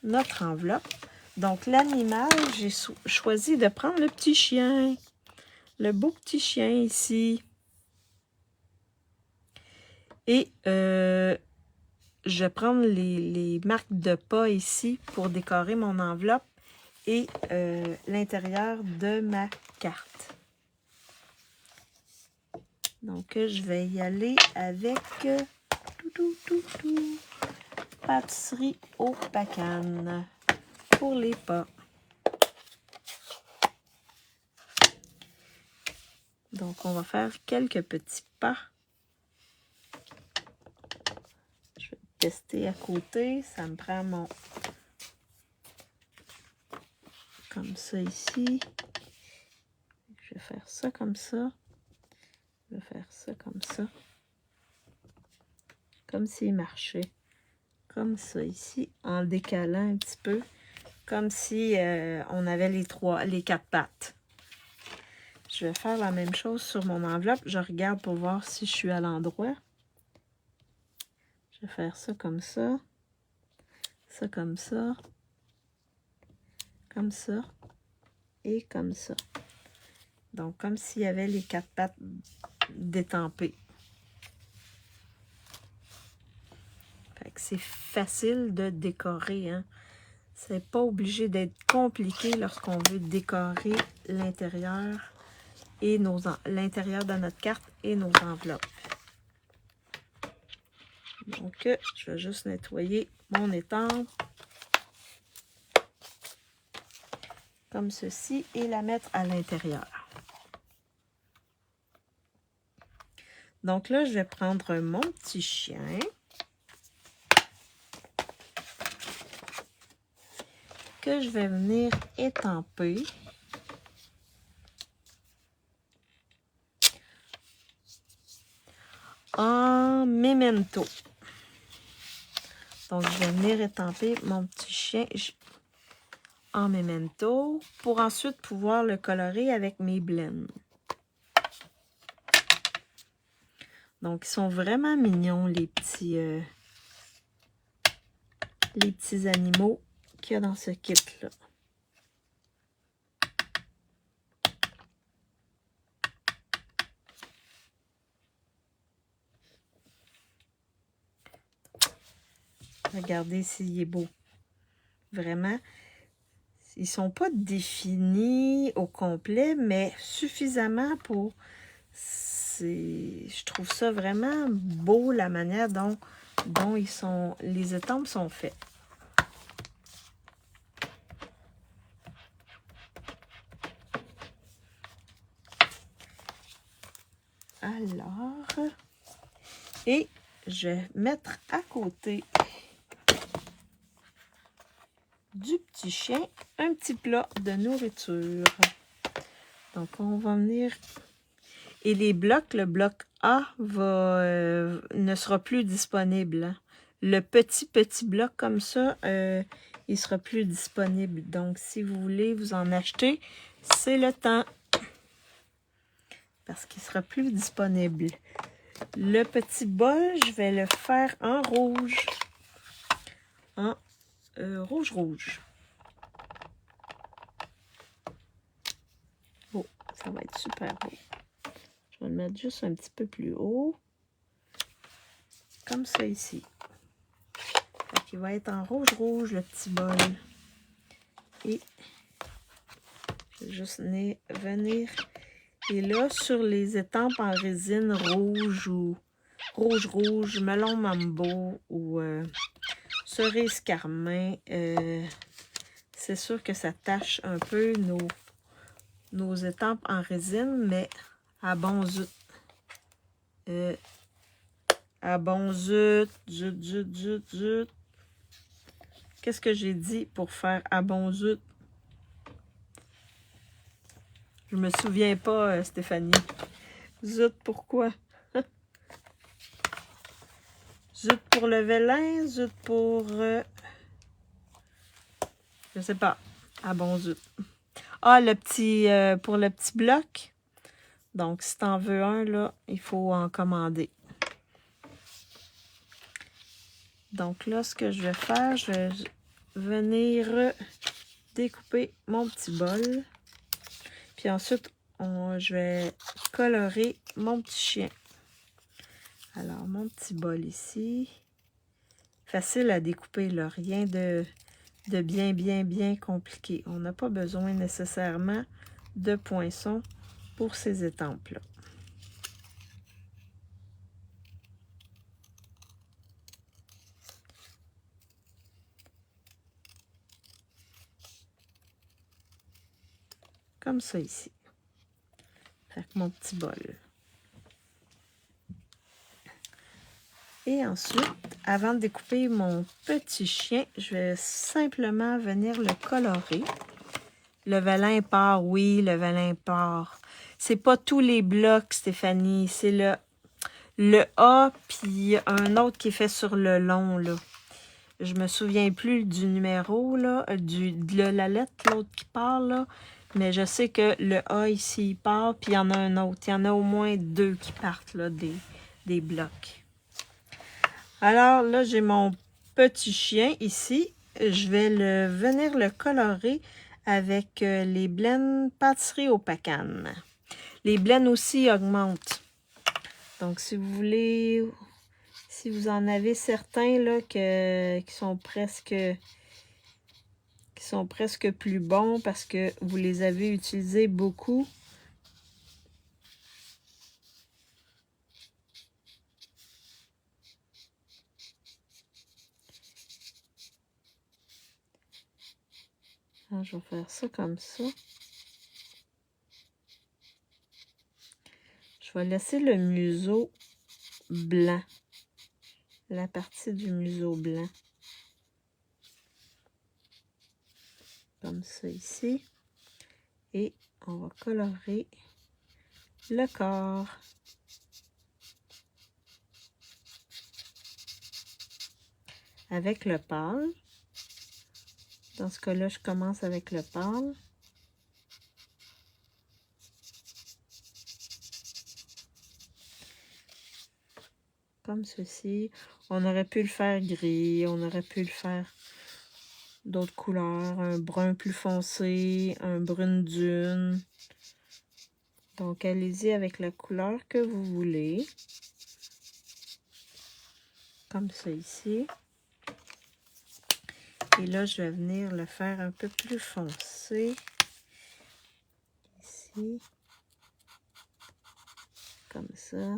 notre enveloppe. Donc, l'animal, j'ai choisi de prendre le petit chien. Le beau petit chien ici. Et je vais prendre les marques de pas ici pour décorer mon enveloppe et l'intérieur de ma carte. Donc, je vais y aller avec pâtisserie au pacane pour les pas. Donc, on va faire quelques petits pas. Je vais tester à côté. Ça me prend mon... Comme ça ici. Je vais faire ça comme ça. Je vais faire ça comme ça. Comme s'il marchait. Comme ça ici, en décalant un petit peu. Comme si on avait les 4 pattes. Je vais faire la même chose sur mon enveloppe. Je regarde pour voir si je suis à l'endroit. Je vais faire ça comme ça. Ça comme ça. Comme ça. Et comme ça. Donc, comme s'il y avait les 4 pattes détampées. Fait que c'est facile de décorer, hein. C'est pas obligé d'être compliqué lorsqu'on veut décorer l'intérieur et l'intérieur de notre carte et nos enveloppes. Donc, je vais juste nettoyer mon étampe comme ceci et la mettre à l'intérieur. Donc là, je vais prendre mon petit chien que je vais venir étamper. En memento. Donc, je vais venir étamper mon petit chien en memento pour ensuite pouvoir le colorer avec mes blends. Donc, ils sont vraiment mignons, les petits animaux qu'il y a dans ce kit-là. Regardez s'il est beau. Vraiment, ils ne sont pas définis au complet, mais suffisamment pour... Je trouve ça vraiment beau, la manière dont les étampes sont faites. Alors, Et je vais mettre à côté du petit chien un petit plat de nourriture. Donc, on va venir... Et les blocs, le bloc A ne sera plus disponible. Hein. Le petit bloc comme ça, il sera plus disponible. Donc, si vous voulez vous en acheter, c'est le temps. Parce qu'il sera plus disponible. Le petit bol, je vais le faire en rouge. En rouge. Oh, ça va être super beau. Je vais le mettre juste un petit peu plus haut. Comme ça ici. Il va être en rouge, le petit bol. Et je vais juste venir. Et là, sur les étampes en résine rouge ou rouge, melon mambo ou cerise carmin, c'est sûr que ça tache un peu nos étampes en résine, mais à bon zut. À bon zut. Qu'est-ce que j'ai dit pour faire à bon zut? Je me souviens pas, Stéphanie. Zut, pourquoi? Zut pour le vélin, zut pour... je sais pas. Ah bon, zut. Ah, le petit... pour le petit bloc. Donc, si t'en veux un, là, il faut en commander. Donc là, ce que je vais faire, je vais venir découper mon petit bol. Puis ensuite, je vais colorer mon petit chien. Alors, mon petit bol ici. Facile à découper, là. Rien de bien compliqué. On n'a pas besoin nécessairement de poinçons pour ces étampes-là. Comme ça ici. Avec mon petit bol. Et ensuite, avant de découper mon petit chien, je vais simplement venir le colorer. Le vélin part, oui, le vélin part. C'est pas tous les blocs, Stéphanie. C'est le A, puis un autre qui est fait sur le long, là. Je me souviens plus du numéro, là, de la lettre, l'autre qui part, là. Mais je sais que le A ici, il part, puis il y en a un autre. Il y en a au moins 2 qui partent, là, des blocs. Alors, là, j'ai mon petit chien ici. Je vais venir le colorer avec les blends pâtisserie au Pacan. Les blends aussi augmentent. Donc, si vous voulez... Si vous en avez certains là, qui sont presque plus bons parce que vous les avez utilisés beaucoup. Alors, je vais faire ça comme ça. Je vais laisser le museau blanc. La partie du museau blanc. Comme ça ici. Et on va colorer le corps. Avec le pâle. Dans ce cas-là, je commence avec le pâle. Comme ceci. On aurait pu le faire gris, on aurait pu le faire d'autres couleurs, un brun plus foncé, un brune dune. Donc, allez-y avec la couleur que vous voulez. Comme ça ici. Et là, je vais venir le faire un peu plus foncé. Ici. Comme ça.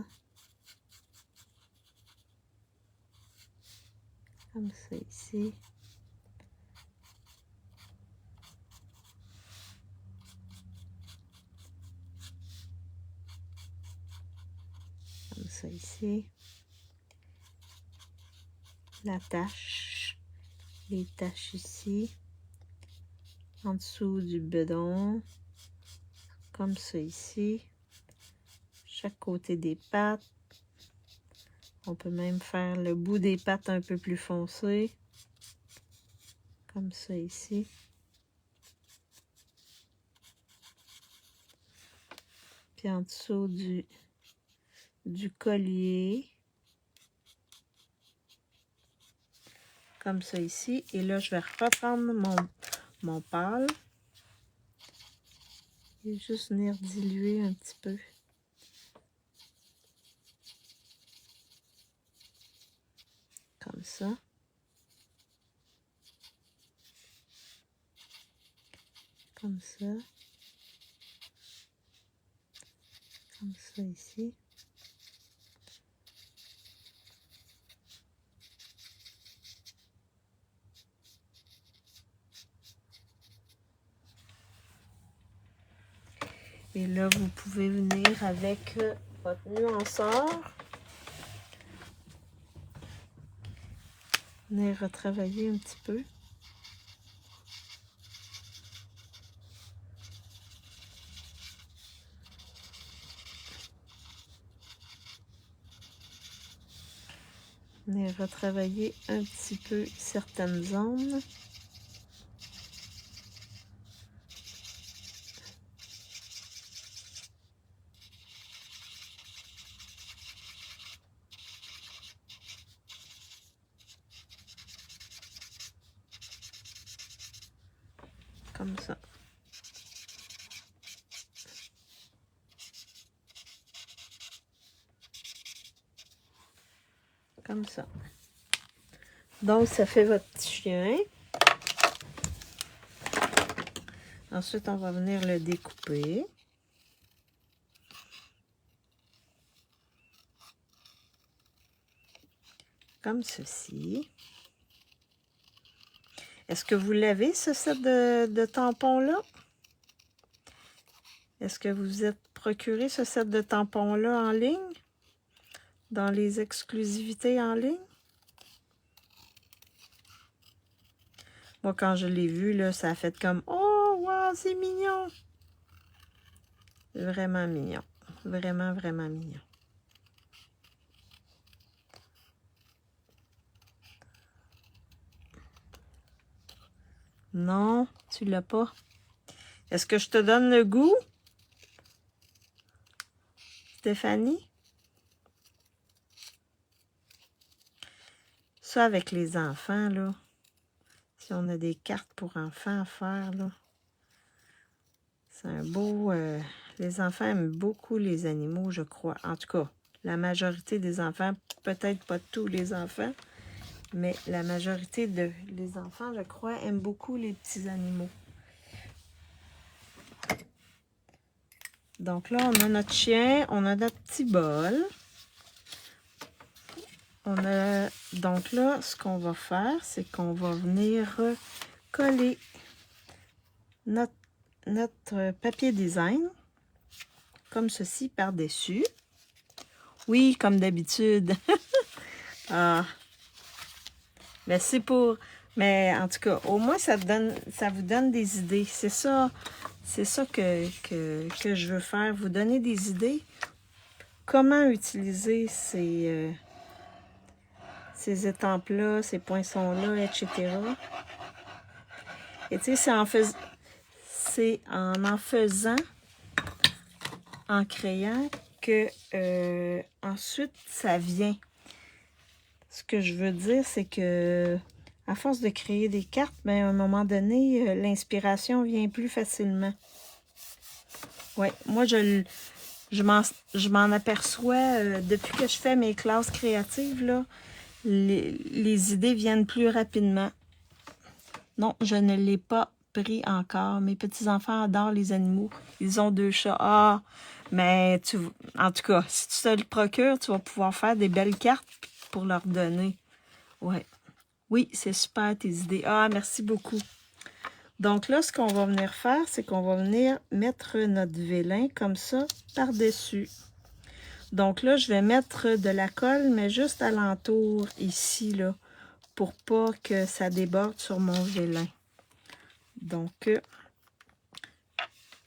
Comme ça ici. Comme ça ici. la tache, les taches ici, en dessous du bedon, comme ça ici, chaque côté des pattes. On peut même faire le bout des pattes un peu plus foncé, comme ça ici. Puis en dessous du collier, comme ça ici. Et là, je vais reprendre mon pâle et juste venir diluer un petit peu. Comme ça. Comme ça. Comme ça ici. Et là, vous pouvez venir avec votre nuanceur. Venir retravailler un petit peu. Venir retravailler un petit peu certaines zones. Comme ça. Comme ça. Donc, ça fait votre petit chien. Ensuite, on va venir le découper. Comme ceci. Est-ce que vous l'avez, ce set de tampons-là? Est-ce que vous vous êtes procuré ce set de tampons-là en ligne? Dans les exclusivités en ligne? Moi, quand je l'ai vu, là, ça a fait comme « Oh, wow, c'est mignon! » Vraiment mignon. Vraiment, vraiment mignon. Non, tu l'as pas. Est-ce que je te donne le goût? Stéphanie? Ça, avec les enfants, là. Si on a des cartes pour enfants à faire, là. C'est un beau... les enfants aiment beaucoup les animaux, je crois. En tout cas, la majorité des enfants, peut-être pas tous les enfants, mais la majorité des enfants, je crois, aiment beaucoup les petits animaux. Donc là, on a notre chien, on a notre petit bol. Donc là, ce qu'on va faire, c'est qu'on va venir coller notre papier design, comme ceci, par-dessus. Oui, comme d'habitude. Ah. Mais c'est pour... Mais en tout cas, au moins, ça vous donne des idées. C'est ça que je veux faire. Vous donner des idées. Comment utiliser ces étampes-là, ces poinçons-là, etc. Et tu sais, c'est en faisant, en créant, que ensuite, ça vient. Ce que je veux dire, c'est que à force de créer des cartes, ben, à un moment donné, l'inspiration vient plus facilement. Ouais, moi, je m'en aperçois depuis que je fais mes classes créatives, là, les idées viennent plus rapidement. Non, je ne l'ai pas pris encore. Mes petits-enfants adorent les animaux. Ils ont 2 chats. Ah, mais en tout cas, si tu te le procures, tu vas pouvoir faire des belles cartes pour leur donner. Ouais. Oui, c'est super tes idées. Ah, merci beaucoup. Donc là, ce qu'on va venir faire, c'est qu'on va venir mettre notre vélin comme ça par-dessus. Donc là, je vais mettre de la colle, mais juste alentour ici, là, pour pas que ça déborde sur mon vélin. Donc,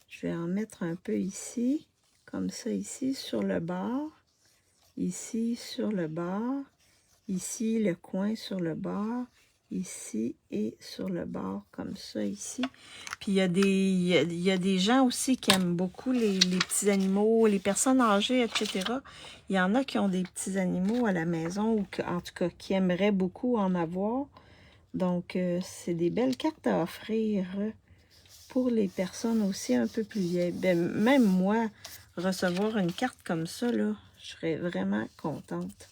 je vais en mettre un peu ici, comme ça ici, sur le bord. Ici, sur le bord. Ici, le coin sur le bord. Ici et sur le bord, comme ça ici. Puis il y a des gens aussi qui aiment beaucoup les petits animaux, les personnes âgées, etc. Il y en a qui ont des petits animaux à la maison, ou en tout cas qui aimeraient beaucoup en avoir. Donc, c'est des belles cartes à offrir pour les personnes aussi un peu plus vieilles. Ben, même moi, recevoir une carte comme ça, là, je serais vraiment contente.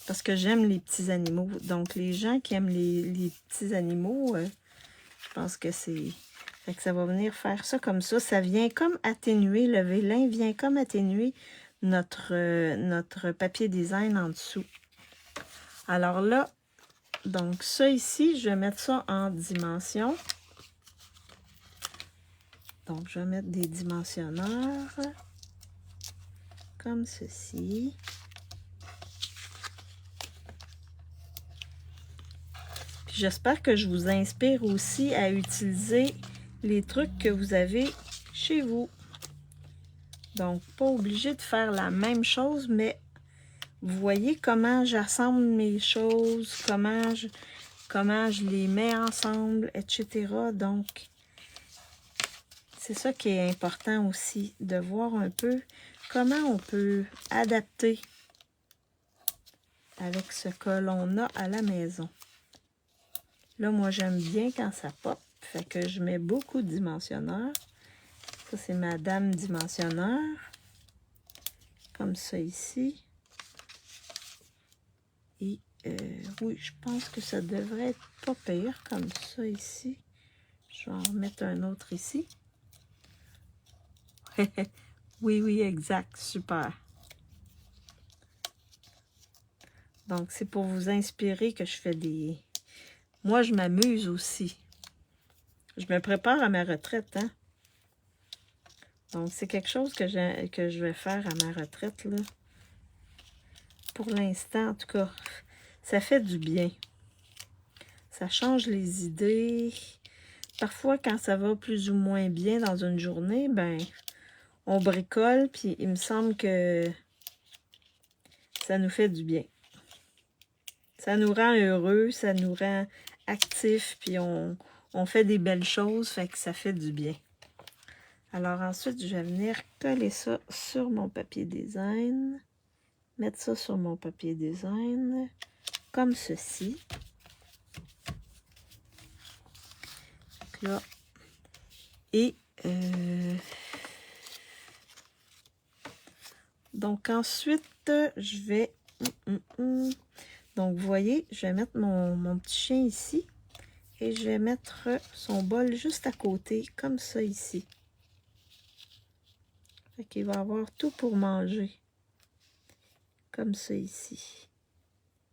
Parce que j'aime les petits animaux. Donc, les gens qui aiment les petits animaux, je pense que c'est... Fait que ça va venir faire ça comme ça. Ça vient comme atténuer, le vélin vient comme atténuer notre papier design en dessous. Alors là, donc ça ici, je vais mettre ça en dimension. Donc, je vais mettre des dimensionneurs comme ceci. J'espère que je vous inspire aussi à utiliser les trucs que vous avez chez vous. Donc, pas obligé de faire la même chose, mais vous voyez comment j'assemble mes choses, comment je les mets ensemble, etc. Donc, c'est ça qui est important aussi, de voir un peu comment on peut adapter avec ce que l'on a à la maison. Là, moi, j'aime bien quand ça pop. Fait que je mets beaucoup de dimensionneurs. Ça, c'est ma dame dimensionneur. Comme ça ici. Et oui, je pense que ça devrait être pas pire comme ça ici. Je vais en remettre un autre ici. Oui, oui, exact. Super. Donc, c'est pour vous inspirer que je fais des... Moi, je m'amuse aussi. Je me prépare à ma retraite, hein. Donc, c'est quelque chose que je vais faire à ma retraite, là. Pour l'instant, en tout cas, ça fait du bien. Ça change les idées. Parfois, quand ça va plus ou moins bien dans une journée, ben, on bricole, puis il me semble que ça nous fait du bien. Ça nous rend heureux, ça nous rend actifs, puis on fait des belles choses, fait que ça fait du bien. Alors ensuite, je vais venir coller ça sur mon papier design. Mettre ça sur mon papier design, comme ceci. Donc là. Et donc ensuite, je vais... Donc, vous voyez, je vais mettre mon petit chien ici. Et je vais mettre son bol juste à côté, comme ça ici. Fait qu'il va avoir tout pour manger. Comme ça ici.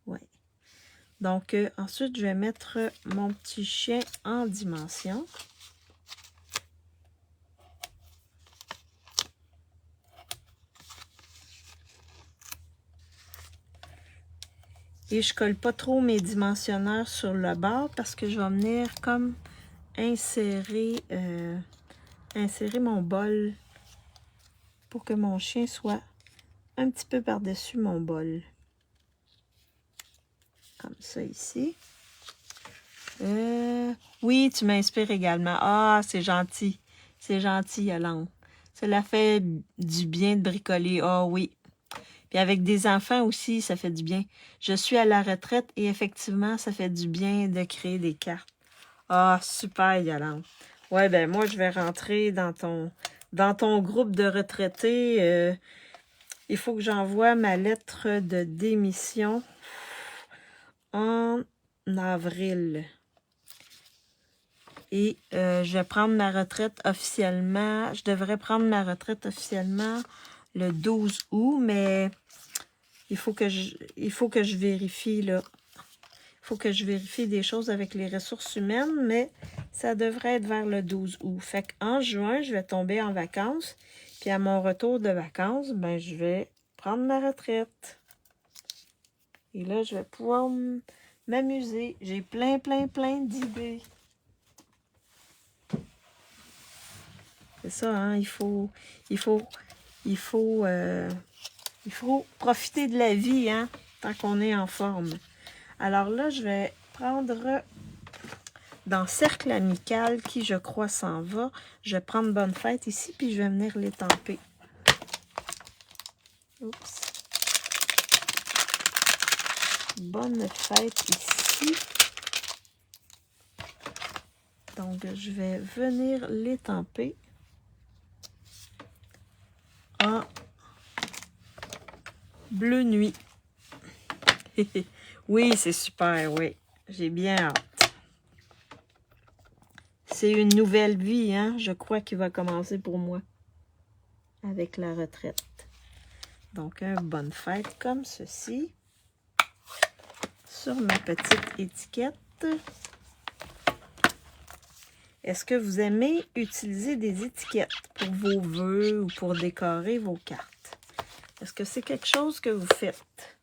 Ouais. Donc, ensuite, je vais mettre mon petit chien en dimension. Et je colle pas trop mes dimensionneurs sur le bord parce que je vais venir comme insérer mon bol pour que mon chien soit un petit peu par-dessus mon bol. Comme ça ici. Oui, tu m'inspires également. Ah, c'est gentil. C'est gentil, Yolande. Cela fait du bien de bricoler. Ah oui. Puis avec des enfants aussi, ça fait du bien. Je suis à la retraite et effectivement, ça fait du bien de créer des cartes. Ah, super, Yolande. Ouais, ben moi, je vais rentrer dans ton groupe de retraités. Il faut que j'envoie ma lettre de démission en avril. Et je vais prendre ma retraite officiellement. Je devrais prendre ma retraite officiellement le 12 août, mais il faut que je vérifie, là. Il faut que je vérifie des choses avec les ressources humaines, mais ça devrait être vers le 12 août. Fait qu'en juin, je vais tomber en vacances. Puis à mon retour de vacances, ben je vais prendre ma retraite. Et là, je vais pouvoir m'amuser. J'ai plein d'idées. C'est ça, hein? Il faut profiter de la vie, hein? Tant qu'on est en forme. Alors là, je vais prendre dans Cercle Amical, qui je crois s'en va. Je vais prendre Bonne Fête ici, puis je vais venir l'étamper. Oups. Bonne Fête ici. Donc, je vais venir l'étamper en bleu nuit. Oui, c'est super, oui. J'ai bien hâte. C'est une nouvelle vie, hein? Je crois qu'il va commencer pour moi avec la retraite. Donc, une bonne fête comme ceci sur ma petite étiquette. Est-ce que vous aimez utiliser des étiquettes pour vos vœux ou pour décorer vos cartes? Est-ce que c'est quelque chose que vous faites?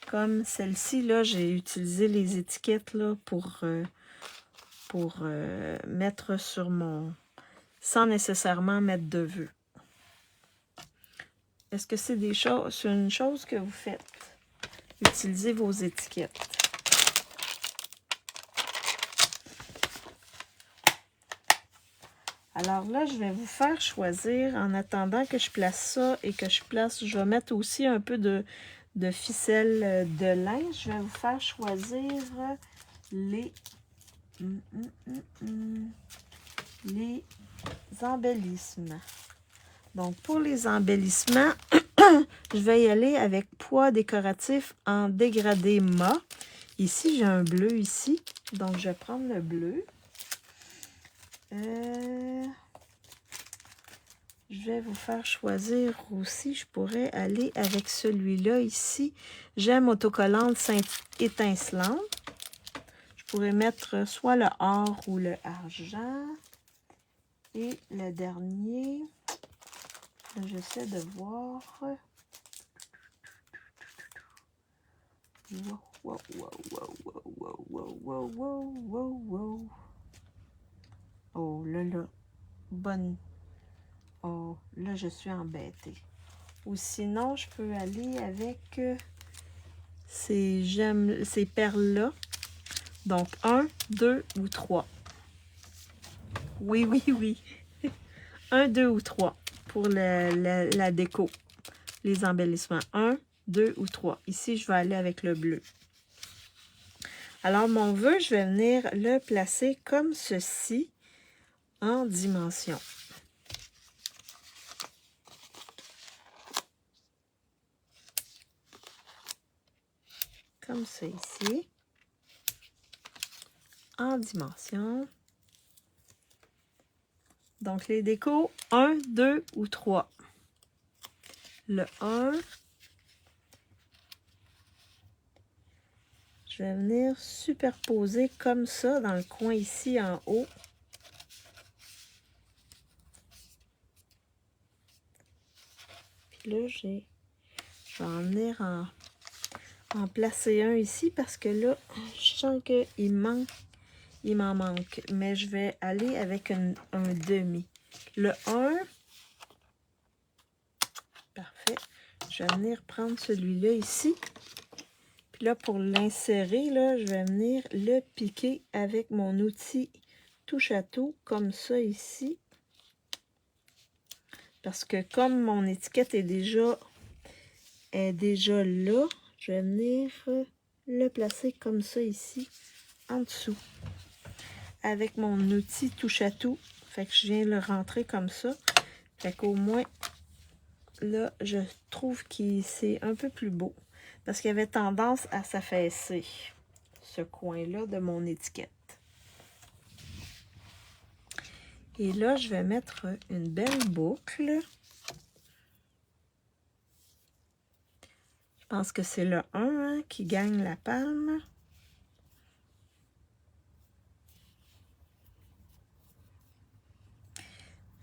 Comme celle-ci, là, j'ai utilisé les étiquettes là, pour mettre sur mon... sans nécessairement mettre de vœux. Est-ce que c'est une chose que vous faites? Utilisez vos étiquettes. Alors là, je vais vous faire choisir, en attendant que je place ça et que je vais mettre aussi un peu de ficelle de linge. Je vais vous faire choisir les embellissements. Donc, pour les embellissements, je vais y aller avec pois décoratif en dégradé mat. Ici, j'ai un bleu ici. Donc, je vais prendre le bleu. Je vais vous faire choisir aussi. Je pourrais aller avec celui-là ici. J'aime autocollante étincelante. Je pourrais mettre soit le or ou le argent. Et le dernier, j'essaie de voir. Wow. Oh là. Bonne. Oh, là, je suis embêtée. Ou sinon, je peux aller avec ces perles-là. Donc, 1, 2 ou 3. Oui. 1, 2 ou 3 pour la déco. Les embellissements. 1, 2 ou 3. Ici, je vais aller avec le bleu. Alors, mon vœu, je vais venir le placer comme ceci en dimension. Comme ça ici. En dimension. Donc, les décos, 1, 2 ou 3. Le 1. Je vais venir superposer comme ça dans le coin ici en haut. Puis là, je vais en venir en placer un ici parce que là, je sens qu'il m'en manque. Mais je vais aller avec un demi. Le 1. Parfait. Je vais venir prendre celui-là ici. Puis là, pour l'insérer, là, je vais venir le piquer avec mon outil touche à tout, comme ça ici. Parce que comme mon étiquette est déjà là, je vais venir le placer comme ça ici, en dessous. Avec mon outil touche à tout. Fait que je viens le rentrer comme ça. Fait qu'au moins, là, je trouve que c'est un peu plus beau. Parce qu'il y avait tendance à s'affaisser, ce coin-là de mon étiquette. Et là, je vais mettre une belle boucle. Je pense que c'est le 1 qui gagne la palme.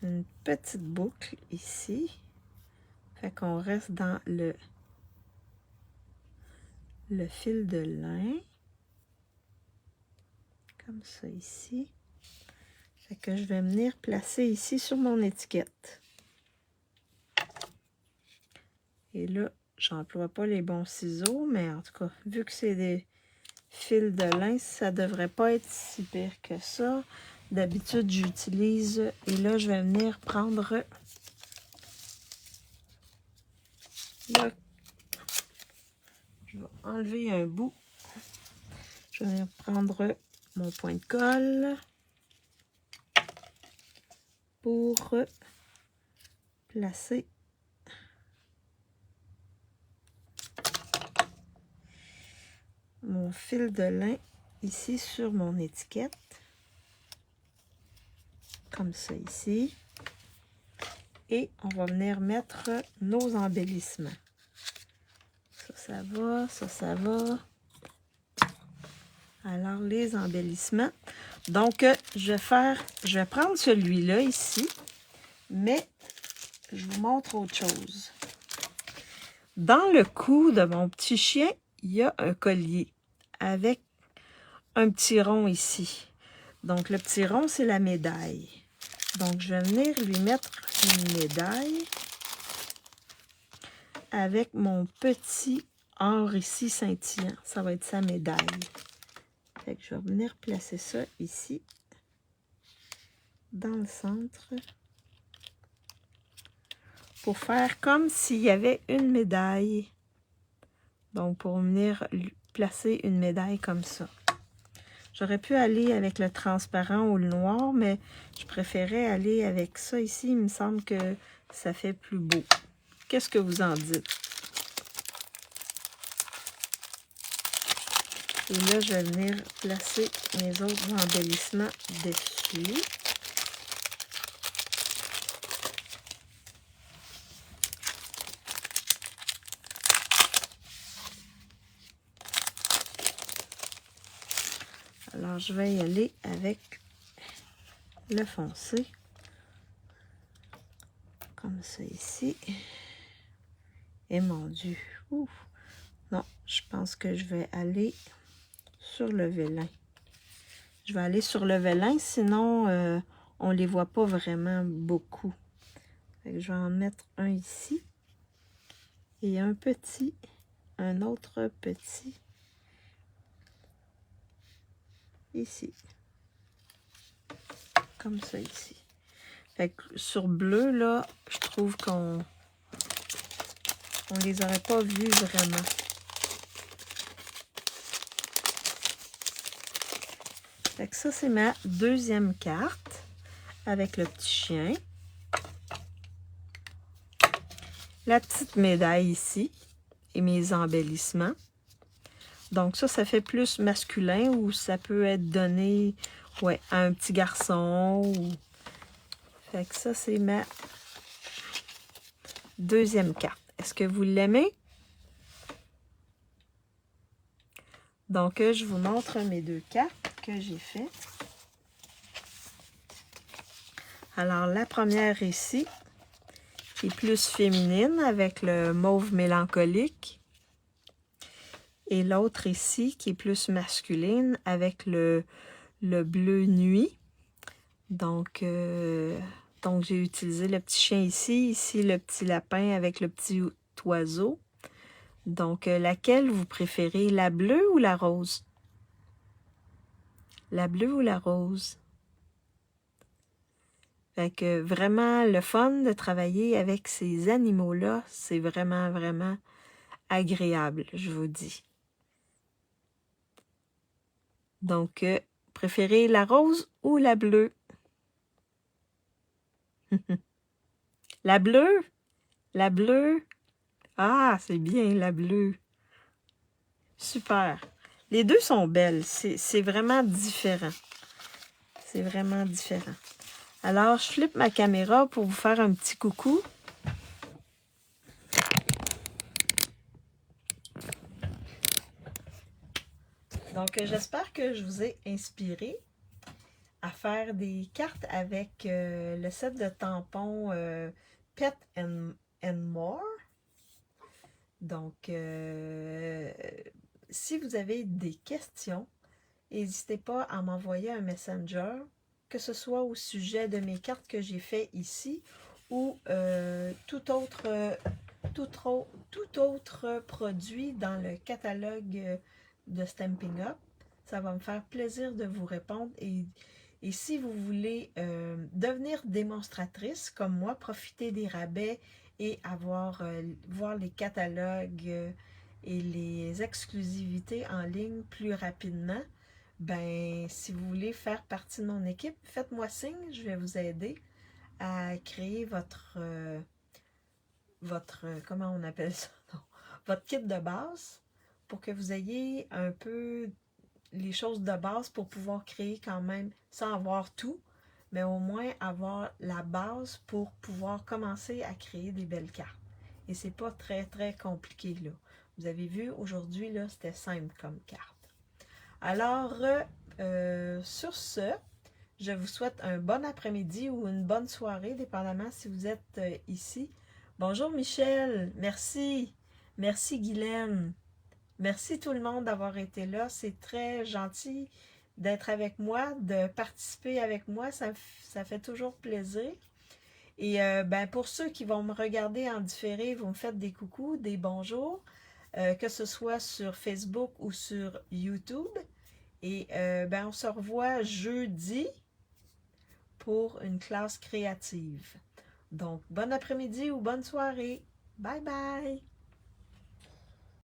Une petite boucle ici. Fait qu'on reste dans le fil de lin. comme ça ici. Fait que je vais venir placer ici sur mon étiquette. Et là, j'emploie pas les bons ciseaux, mais en tout cas, vu que c'est des fils de lin, ça devrait pas être si pire que ça. D'habitude, j'utilise, et là, je vais venir prendre là, je vais enlever un bout. Je vais venir prendre mon point de colle pour placer mon fil de lin ici sur mon étiquette. Comme ça ici. Et on va venir mettre nos embellissements. Ça va, ça va. Alors, les embellissements. Donc, je vais prendre celui-là ici, mais je vous montre autre chose. Dans le cou de mon petit chien, il y a un collier avec un petit rond ici. Donc, le petit rond, c'est la médaille. Donc, je vais venir lui mettre une médaille avec mon petit or ici scintillant. Ça va être sa médaille. Fait que je vais venir placer ça ici, dans le centre, pour faire comme s'il y avait une médaille. Donc, pour venir placer une médaille comme ça. J'aurais pu aller avec le transparent ou le noir, mais je préférais aller avec ça ici. Il me semble que ça fait plus beau. Qu'est-ce que vous en dites? Et là, je vais venir placer mes autres embellissements dessus. Alors, je vais y aller avec le foncé. Comme ça ici. Et mon Dieu. Ouf. Non, je pense que je vais aller sur le vélin. Je vais aller sur le vélin, sinon on ne les voit pas vraiment beaucoup. Fait que je vais en mettre un ici. Et un petit, un autre petit ici. Comme ça ici. Fait que sur bleu, là, je trouve qu'on les aurait pas vus vraiment. Fait que ça, c'est ma deuxième carte avec le petit chien. La petite médaille ici et mes embellissements. Donc ça fait plus masculin ou ça peut être donné ouais, à un petit garçon. Ou... Fait que ça, c'est ma deuxième carte. Est-ce que vous l'aimez? Donc, je vous montre mes deux cartes que j'ai faites. Alors, la première ici, qui est plus féminine avec le mauve mélancolique. Et l'autre ici, qui est plus masculine avec le bleu nuit. Donc j'ai utilisé le petit chien ici le petit lapin avec le petit oiseau. Donc, laquelle vous préférez, la bleue ou la rose? La bleue ou la rose? Fait que vraiment, le fun de travailler avec ces animaux-là, c'est vraiment, vraiment agréable, je vous dis. Donc, préférez la rose ou la bleue? La bleue? La bleue? Ah, c'est bien, la bleue. Super. Les deux sont belles. C'est vraiment différent. C'est vraiment différent. Alors, je flippe ma caméra pour vous faire un petit coucou. Donc, j'espère que je vous ai inspiré à faire des cartes avec le set de tampons Pet and More. Donc, si vous avez des questions, n'hésitez pas à m'envoyer un messenger, que ce soit au sujet de mes cartes que j'ai fait ici ou tout autre produit dans le catalogue de Stampin' Up. Ça va me faire plaisir de vous répondre et si vous voulez devenir démonstratrice comme moi, profiter des rabais et voir les catalogues et les exclusivités en ligne plus rapidement, ben si vous voulez faire partie de mon équipe, faites-moi signe, je vais vous aider à créer comment on appelle ça? Non, votre kit de base pour que vous ayez un peu les choses de base pour pouvoir créer quand même, sans avoir tout, mais au moins avoir la base pour pouvoir commencer à créer des belles cartes. Et c'est pas très très compliqué là. Vous avez vu, aujourd'hui, là, c'était simple comme carte. Alors, sur ce, je vous souhaite un bon après-midi ou une bonne soirée, dépendamment si vous êtes ici. Bonjour Michel, merci. Merci Guylaine. Merci tout le monde d'avoir été là. C'est très gentil d'être avec moi, de participer avec moi. Ça fait toujours plaisir. Et ben, pour ceux qui vont me regarder en différé, vous me faites des coucous, des bonjours, que ce soit sur Facebook ou sur YouTube. Et ben, on se revoit jeudi pour une classe créative. Donc, bon après-midi ou bonne soirée. Bye bye!